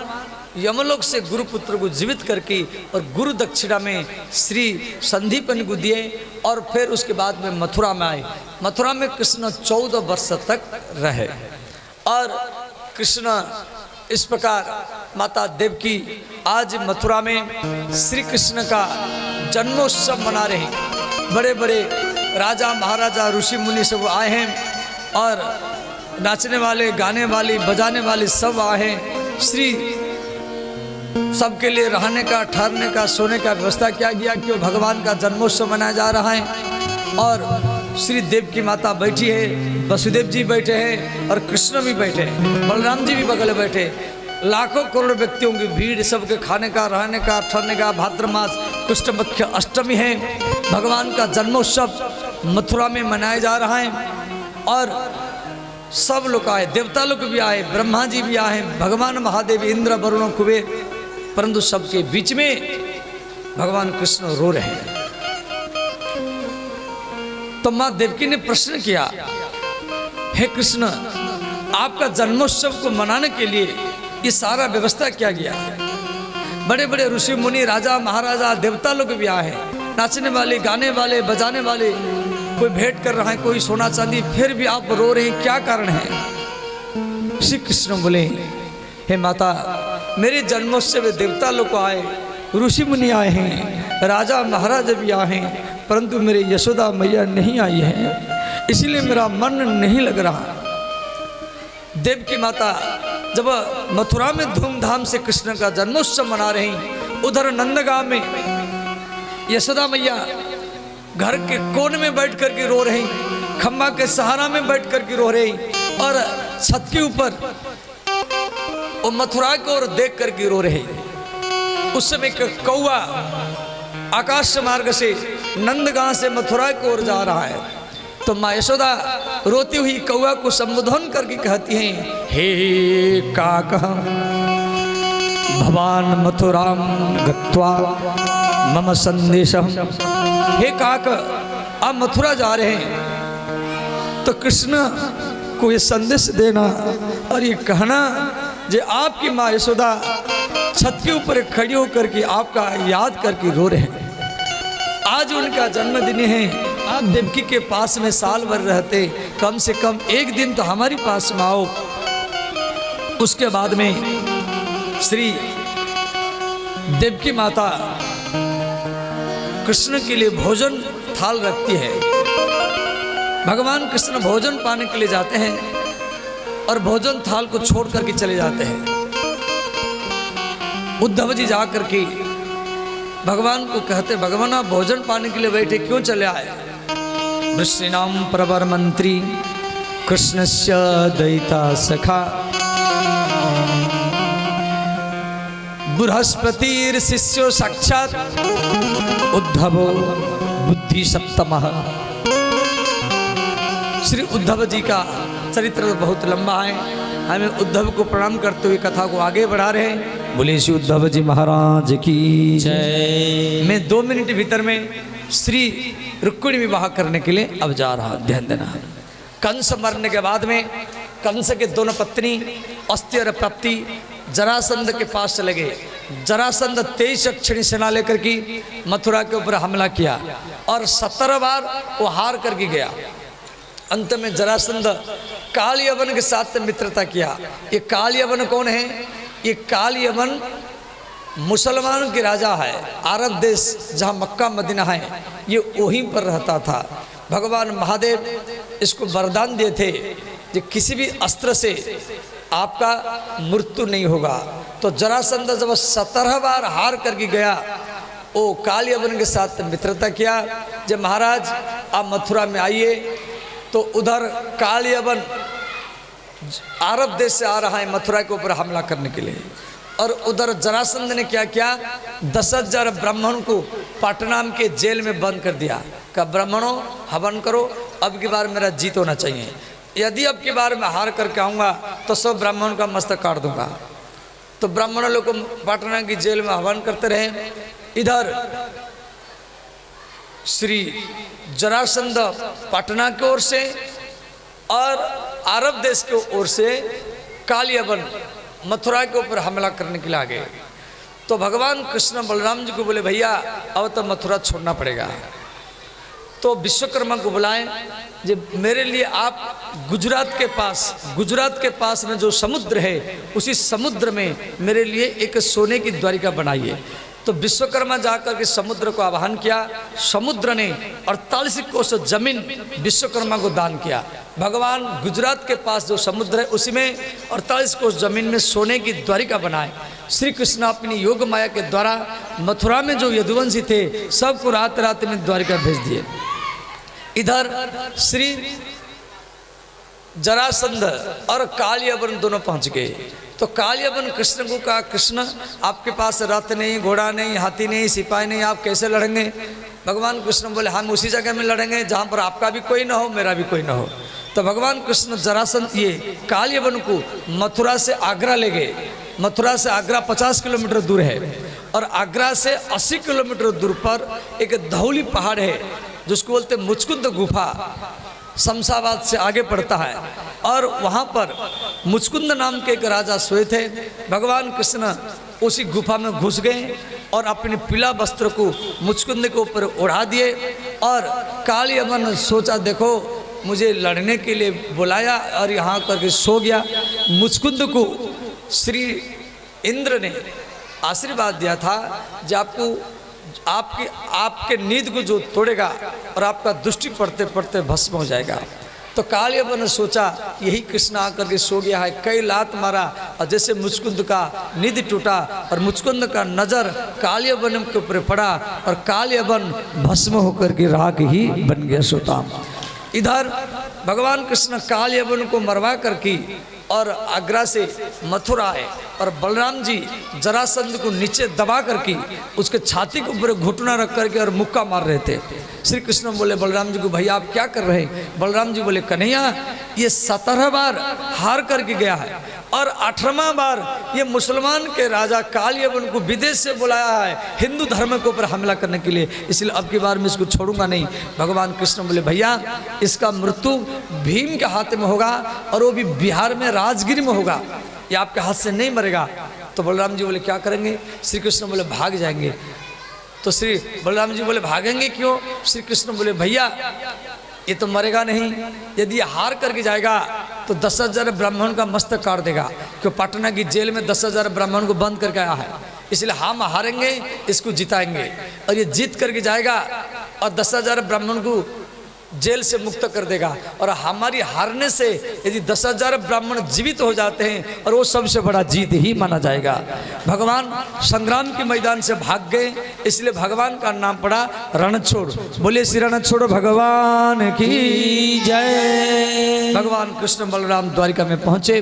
यमलोक से गुरुपुत्र को जीवित करके और गुरु दक्षिणा में श्री संदीपन को दिए और फिर उसके बाद में मथुरा में आए। मथुरा में कृष्ण 14 वर्ष तक रहे और कृष्ण इस प्रकार माता देवकी आज मथुरा में श्री कृष्ण का जन्मोत्सव मना रहे हैं। बड़े बड़े राजा महाराजा ऋषि मुनि सब आए हैं और नाचने वाले गाने वाले बजाने वाले सब आए हैं। श्री सबके लिए रहने का ठहरने का सोने का व्यवस्था किया गया क्यों भगवान का जन्मोत्सव मनाया जा रहा है। और श्री देव की माता बैठी है, वसुदेव जी बैठे हैं और कृष्ण भी बैठे हैं, बलराम जी भी बगल में बैठे। लाखों करोड़ व्यक्तियों की भीड़, सबके खाने का रहने का ठहरने का। भाद्र मास कृष्ण पक्ष अष्टमी है, भगवान का जन्मोत्सव मथुरा में मनाया जा रहा है और सब लोग आए, देवता लोग भी आए, ब्रह्मा जी भी आए, भगवान महादेव इंद्र वरुण कुबेर, परंतु सबके बीच में भगवान कृष्ण रो रहे हैं। तो मां देवकी ने प्रश्न किया, हे कृष्ण आपका जन्मोत्सव को मनाने के लिए ये सारा व्यवस्था किया गया। बड़े बड़े ऋषि मुनि राजा महाराजा देवता लोग भी आए हैं, नाचने वाले गाने वाले बजाने वाले, कोई भेंट कर रहा है कोई सोना चांदी, फिर भी आप रो रहे हैं, क्या कारण है। श्री कृष्ण बोले, हे माता मेरे जन्मोत्सव देवता लोग आए, ऋषि मुनि आए हैं, राजा महाराजा भी आए हैं, परंतु मेरे यशोदा मैया नहीं आई है, इसलिए मेरा मन नहीं लग रहा। देव की माता जब मथुरा में धूमधाम से कृष्ण का जन्मोत्सव मना रही, उधर नंदगांव में यशोदा मैया घर के कोने में बैठ करके रो रही, खम्बा के सहारा में बैठ करके रो रही और छत के ऊपर वो मथुरा को ओर देख करके रो रहे। उस समय कौआ आकाश मार्ग से नंदगांव से मथुरा की ओर जा रहा है, तो माँ यशोदा रोती हुई कौआ को संबोधन करके कहती हैं, हे काक भवान मथुराम गत्वा मम संदेशम। हे काक आप मथुरा जा रहे हैं तो कृष्ण को ये संदेश देना और ये कहना जे आपकी माँ यशोदा छत के ऊपर खड़ी होकर के आपका याद करके रो रहे हैं। आज उनका जन्मदिन है, आप देवकी के पास में साल भर रहते, कम से कम एक दिन तो हमारी पास में आओ। उसके बाद में श्री देवकी माता कृष्ण के लिए भोजन थाल रखती है। भगवान कृष्ण भोजन पाने के लिए जाते हैं और भोजन थाल को छोड़ करके चले जाते हैं। उद्धव जी जा करके भगवान को कहते, भगवान आप भोजन पाने के लिए बैठे क्यों चले आए। वृष्णिनाम प्रवर मंत्री कृष्णस्य दयिता सखा बृहस्पतिर शिष्यो साक्षात उद्धवो बुद्धि सप्तमः। श्री उद्धव जी का चरित्र बहुत लंबा है, हमें उद्धव को प्रणाम करते हुए कथा को आगे बढ़ा रहे हैं। बोले श्री उद्धव जी महाराज की जय। मैं 2 मिनट भीतर में श्री रुक्मिणी विवाह करने के लिए अब जा रहा, ध्यान देना। कंस मरने के बाद में कंस के दोनों पत्नी अस्ति और प्राप्ति जरासंध के पास चले गए। जरासंध 23 अक्षणी सेना लेकर की मथुरा के ऊपर हमला किया और 17 बार वो हार करके गया। अंत में जरासंध कालयवन के साथ मित्रता किया। ये कालयवन कौन है? ये कालयवन मुसलमानों के राजा है। अरब देश जहाँ मक्का मदीना है ये वहीं पर रहता था। भगवान महादेव इसको वरदान दिए थे कि किसी भी अस्त्र से आपका मृत्यु नहीं होगा। तो जरासंध जब 17 बार हार करके गया, वो कालयवन के साथ मित्रता किया। जब महाराज आप मथुरा में आइए, तो उधर कालयवन अरब देश से आ रहा है मथुरा के ऊपर हमला करने के लिए। और उधर जरासंध ने क्या किया, 10,000 ब्राह्मण को पटनाम के जेल में बंद कर दिया। कहा ब्राह्मणों हवन करो, अब की बार मेरा जीत होना चाहिए, यदि अब की बार मैं हार करके आऊँगा तो सब ब्राह्मण का मस्तक काट दूंगा। तो ब्राह्मणों लोग पटना की जेल में हवन करते रहे। इधर श्री जरासंध पटना की ओर से और अरब देश की ओर से कालियाबन मथुरा के ऊपर हमला करने के लिए आ गए। तो भगवान कृष्ण बलराम जी को बोले भैया अब तो मथुरा छोड़ना पड़ेगा। तो विश्वकर्मा को बुलाएं, जब मेरे लिए आप गुजरात के पास में जो समुद्र है उसी समुद्र में मेरे लिए एक सोने की द्वारिका बनाइए। तो विश्वकर्मा जाकर के समुद्र को आह्वान किया। समुद्र ने 48 कोस जमीन विश्वकर्मा को दान किया। भगवान गुजरात के पास जो समुद्र है उसी में 48 कोस जमीन में सोने की द्वारिका बनाए। श्री कृष्ण अपनी योग माया के द्वारा मथुरा में जो यदुवंशी थे सबको रात रात में द्वारिका भेज दिए। इधर श्री जरासंध और कालियाबन दोनों पहुंच गए। तो कालियाबन कृष्ण को कहा कृष्ण आपके पास रथ नहीं, घोड़ा नहीं, हाथी नहीं, सिपाही नहीं, आप कैसे लड़ेंगे। भगवान कृष्ण बोले हम उसी जगह में लड़ेंगे जहाँ पर आपका भी कोई ना हो, मेरा भी कोई ना हो। तो भगवान कृष्ण जरासंध ये कालियाबन को मथुरा से आगरा ले गए। मथुरा से आगरा 50 किलोमीटर दूर है और आगरा से 80 किलोमीटर दूर पर एक धौली पहाड़ है जिसको बोलते मुचकुंद गुफा, शमशाबाद से आगे पड़ता है। और वहाँ पर मुचकुंद नाम के एक राजा सोए थे। भगवान कृष्ण उसी गुफा में घुस गए और अपने पीला वस्त्र को मुचकुंद के ऊपर उड़ा दिए। और कालियाबन ने सोचा देखो मुझे लड़ने के लिए बुलाया और यहाँ करके सो गया। मुचकुंद को श्री इंद्र ने आशीर्वाद दिया था जो आपके नींद को जो तोड़ेगा और आपका दृष्टि पड़ते पड़ते भस्म हो जाएगा। तो कालियाबन ने सोचा यही कृष्ण आकर के सो गया है, कई लात मारा और जैसे मुचकुंद का नींद टूटा और मुचकुंद का नजर कालियाबन के ऊपर पड़ा और कालियाबन भस्म होकर के राख ही बन गया सोता। इधर भगवान कृष्ण कालियाबन को मरवा करके और आगरा से मथुरा आए और बलराम जी जरासंध को नीचे दबा करके उसके छाती के ऊपर घुटना रख करके और मुक्का मार रहे थे। श्री कृष्ण बोले बलराम जी को भैया आप क्या कर रहे हैं। बलराम जी बोले कन्हैया ये 17 बार हार करके गया है और 18वां बार ये मुसलमान के राजा कालियाबन को विदेश से बुलाया है हिंदू धर्म के ऊपर हमला करने के लिए, इसलिए अब की बार मैं इसको छोड़ूंगा नहीं। भगवान कृष्ण बोले भैया इसका मृत्यु भीम के हाथ में होगा और वो भी बिहार में राजगिर में होगा, ये आपके हाथ से नहीं मरेगा। तो बलराम जी बोले क्या करेंगे। श्री कृष्ण बोले भाग जाएंगे। तो श्री बलराम जी बोले भागेंगे क्यों। श्री कृष्ण बोले भैया ये तो मरेगा नहीं, यदि हार करके जाएगा तो 10,000 ब्राह्मण का मस्तक काट देगा, क्यों पटना की जेल में 10,000 ब्राह्मण को बंद करके आया है, इसलिए हम हारेंगे इसको जिताएंगे। और ये जीत करके जाएगा और 10,000 ब्राह्मण को जेल से मुक्त कर देगा और हमारी हारने से यदि 10,000 ब्राह्मण जीवित हो जाते हैं और वो सबसे बड़ा जीत ही माना जाएगा। भगवान संग्राम के मैदान से भाग गए, इसलिए भगवान का नाम पड़ा रणछोड़। बोले श्री रणछोड़ भगवान की जय। भगवान कृष्ण बलराम द्वारिका में पहुंचे।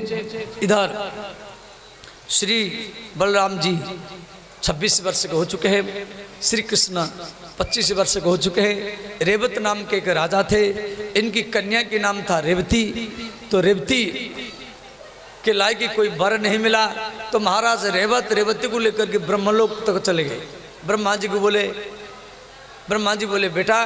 इधर श्री बलराम जी 26 वर्ष के हो चुके हैं, श्री कृष्ण 25 वर्ष के हो चुके हैं। रेवत नाम के एक राजा थे, इनकी कन्या के नाम था रेवती। तो रेवती के लायक की कोई वर नहीं मिला, तो महाराज रेवती को लेकर के ब्रह्मलोक तक चले गए। ब्रह्मा जी बोले बेटा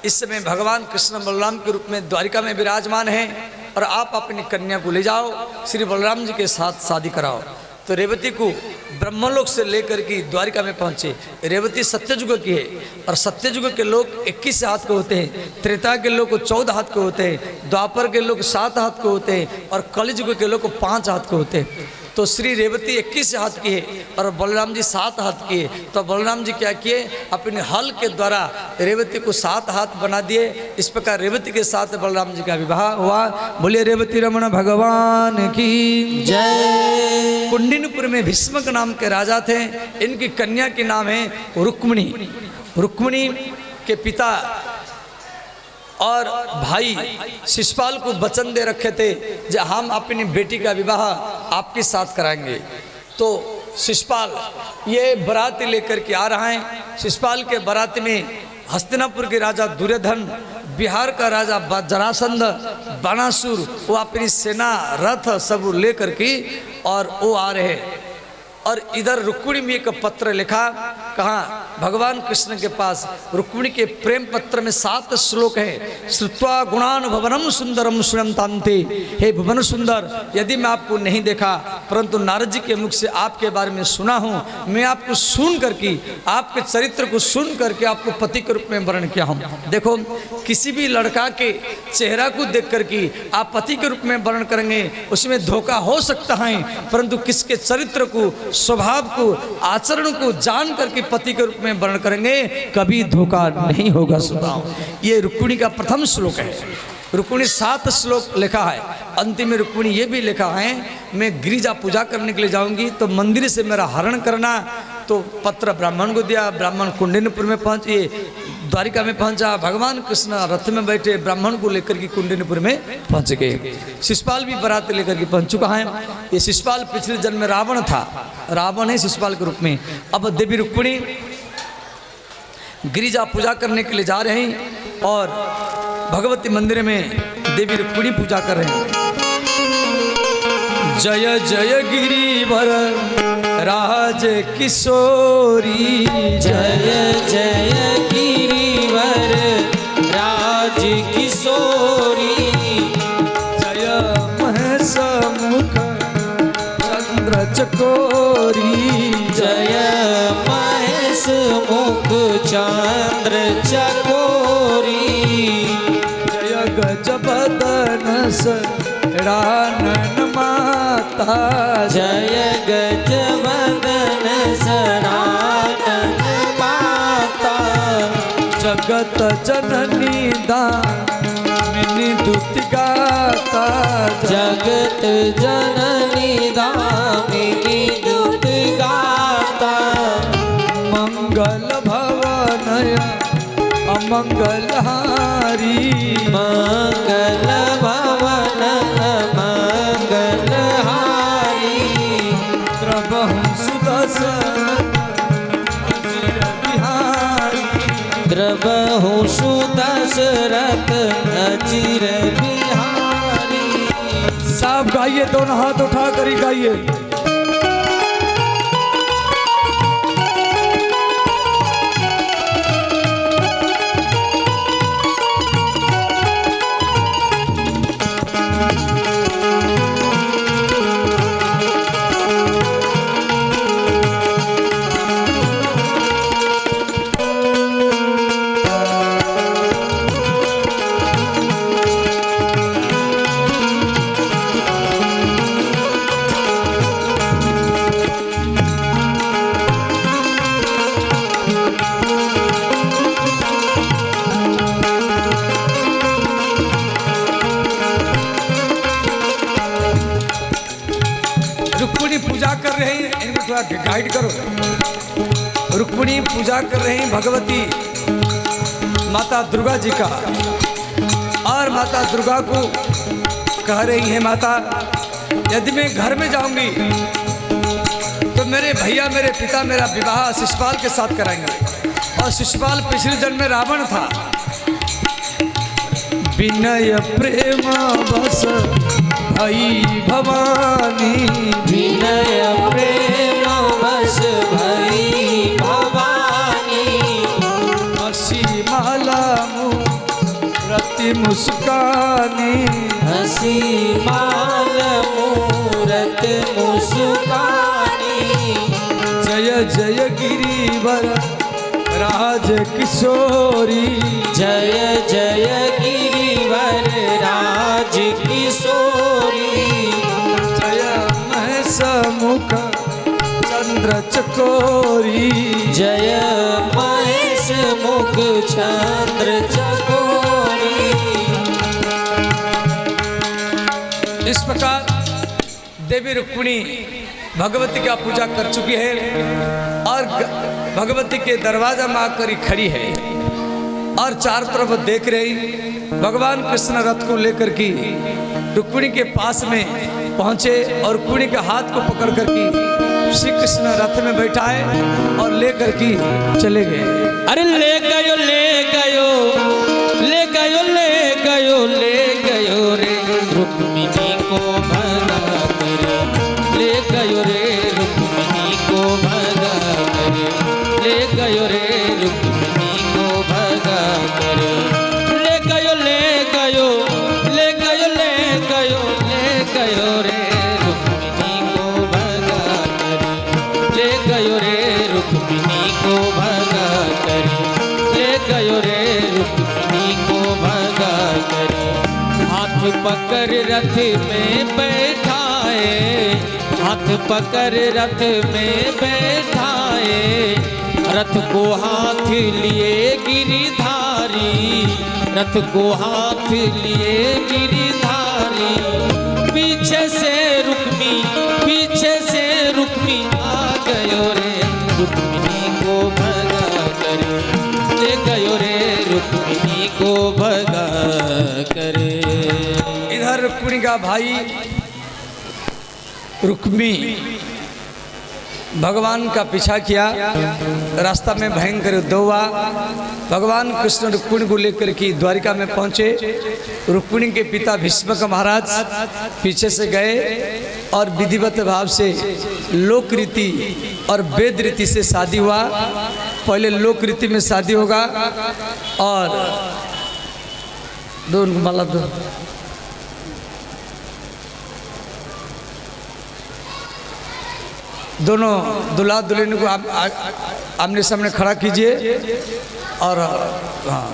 इस समय भगवान कृष्ण बलराम के रूप में द्वारिका में विराजमान हैं और आप अपनी कन्या को ले जाओ, श्री बलराम जी के साथ शादी कराओ। तो रेवती को ब्रह्मलोक से लेकर के द्वारिका में पहुंचे। रेवती सत्ययुग की है और सत्ययुग के लोग 21 हाथ के होते हैं, त्रेता के लोग 14 हाथ के होते हैं, द्वापर के लोग 7 हाथ के होते हैं और कलियुग के लोग 5 हाथ के होते हैं। तो श्री रेवती 21 हाथ की है और बलराम जी 7 हाथ की है। तो बलराम जी क्या किए, अपने हल के द्वारा रेवती को 7 हाथ बना दिए। इस प्रकार रेवती के साथ बलराम जी का विवाह हुआ। बोले रेवती रमण भगवान की जय। कुंडिनपुर में भीष्मक नाम के राजा थे, इनकी कन्या के नाम है रुक्मिणी। रुक्मिणी के पिता और भाई शिशुपाल को वचन दे रखे थे कि हम अपनी बेटी का विवाह आपके साथ कराएंगे। तो शिषपाल ये बारात लेकर के आ रहा है। शिषपाल के बारात में हस्तिनापुर के राजा दुर्योधन, बिहार का राजा जरासंध, बाणासुर, वो अपनी सेना रथ सब लेकर के और वो आ रहे हैं। और इधर रुक्मिणी में एक पत्र लिखा, कहाँ भगवान कृष्ण के पास रुक्मिणी के प्रेम पत्र में 7 श्लोक है। श्रुत्वा गुणान भवनम सुंदरम सुनंतांते, हे भुवन सुंदर, यदि मैं आपको नहीं देखा परंतु नारद जी के मुख से आपके बारे में सुना हूँ, मैं आपको सुन करके, आपके चरित्र को सुन करके आपको पति के रूप में वर्ण किया हूँ। देखो किसी भी लड़का के चेहरा को देख करके आप पति के रूप में वर्ण करेंगे, उसमें धोखा हो सकता है, परंतु किसके चरित्र को, स्वभाव को, आचरण को जान करके पति के रूप में वर्ण करेंगे, कभी धोखा नहीं होगा। सुनाओ, ये रुक्मिणी का प्रथम श्लोक है। रुक्मिणी 7 श्लोक लिखा है। अंतिम में रुक्मिणी ये भी लिखा है, मैं गिरिजा पूजा करने के लिए जाऊंगी तो मंदिर से मेरा हरण करना। तो पत्र ब्राह्मण को दिया, ब्राह्मण कुंडिनपुर में पहुंचे, द्वारिका में पहुंचा। भगवान कृष्ण रथ में बैठे ब्राह्मण को लेकर के कुंडिनपुर में पहुंच गए। शिषपाल भी बारात लेकर के पहुंच चुका है। ये शिषपाल पिछले जन्म में रावण था, रावण है शिषपाल के रूप में। अब देवी रुक्मिणी गिरिजा पूजा करने के लिए जा रहे हैं और भगवती मंदिर में देवी रुक्मिणी पूजा कर रहे हैं। जय जय गिरिवर राज किशोरी, जय जय गिरिवर राज किशोरी, जय महेश मुख चंद्र चकोरी, जय महेश मुख चंद्र चकोरी, जय गजबदन सरानन माता, जय गजवदन सनातन माता, जगत जननी दामिनी दुति गाता, जगत जननी दामिनी दूत गाता, मंगल भवनय अमंगलहारी, मंगल भवन मंगलहारी, द्रवहु सुदर्शन अचिर बिहारी, द्रवहु सुदशरथ अचिर बिहारी। सब गाइए, दोनों हाथ उठा कर ही गाइए। गाइड करो। रुक्मिणी पूजा कर रही भगवती माता दुर्गा जी का, और माता दुर्गा को कह रही है, माता यदि मैं घर में जाऊंगी तो मेरे भैया मेरे पिता मेरा विवाह शिषपाल के साथ कराएंगे, और शिषपाल पिछले जन्म में रावण था। विनय प्रेम बस भई भवानी, विनय प्रेम बस भई भवानी, हसी माला मूरति मुस्कानी, हसी माल मूरत मुस्कानी, जय जय गिरिवर राज किशोरी, जय जय गिरिवर राज किशोरी, जय महेश मुख चंद्र चकोरी, जय महेश मुख चंद्र चकोरी। इस प्रकार देवी रुक्मिणी भगवती का पूजा कर चुकी है और भगवती के दरवाजा में आकर खड़ी है और चार तरफ देख रही। भगवान कृष्ण रथ को लेकर के रुक्मिणी के पास में पहुंचे और रुक्मिणी के हाथ को पकड़ करके श्री कृष्ण रथ में बैठाए और लेकर के चले गए। अरे ले गयो ले गयो ले गयो ले गयो ले गयो रे रुक्मिणी को भगा कर, ले गयो रे रुक्मिणी को भगा कर, ले गयो रे रुक्मिणी को भगा कर, ले गयो ले गयो ले गयो ले गयो ले गयो रे रुक्मिणी को भगा कर, ले गयो रे रुक्मिणी को भगा कर, ले गयो रे रुक्मिणी को भगा कर। हाथ पकड़ रथ में बैठाए, हाथ पकड़ रथ में बैठाए, रथ को हाथ लिए गिरिधारी, रथ को हाथ लिए गिरिधारी, पीछे से रुक्मी आ गयो रे रुक्मिणी को भगा कर, ले गयो रे रुक्मिणी को भगा कर। इधर रुक्मिणी का भाई रुक्मी भगवान का पीछा किया, रास्ता में भयंकर युद्ध हुआ। भगवान कृष्ण रुक्मिणी को लेकर के द्वारिका में पहुंचे। रुक्मिणी के पिता भीष्मक महाराज पीछे से गए और विधिवत भाव से लोक रीति और वेद रीति से शादी हुआ। पहले लोक रीति में शादी होगा और दो उनको माला दो। दोनों दुल्हा दुल्हन को आमने सामने खड़ा कीजिए और हाँ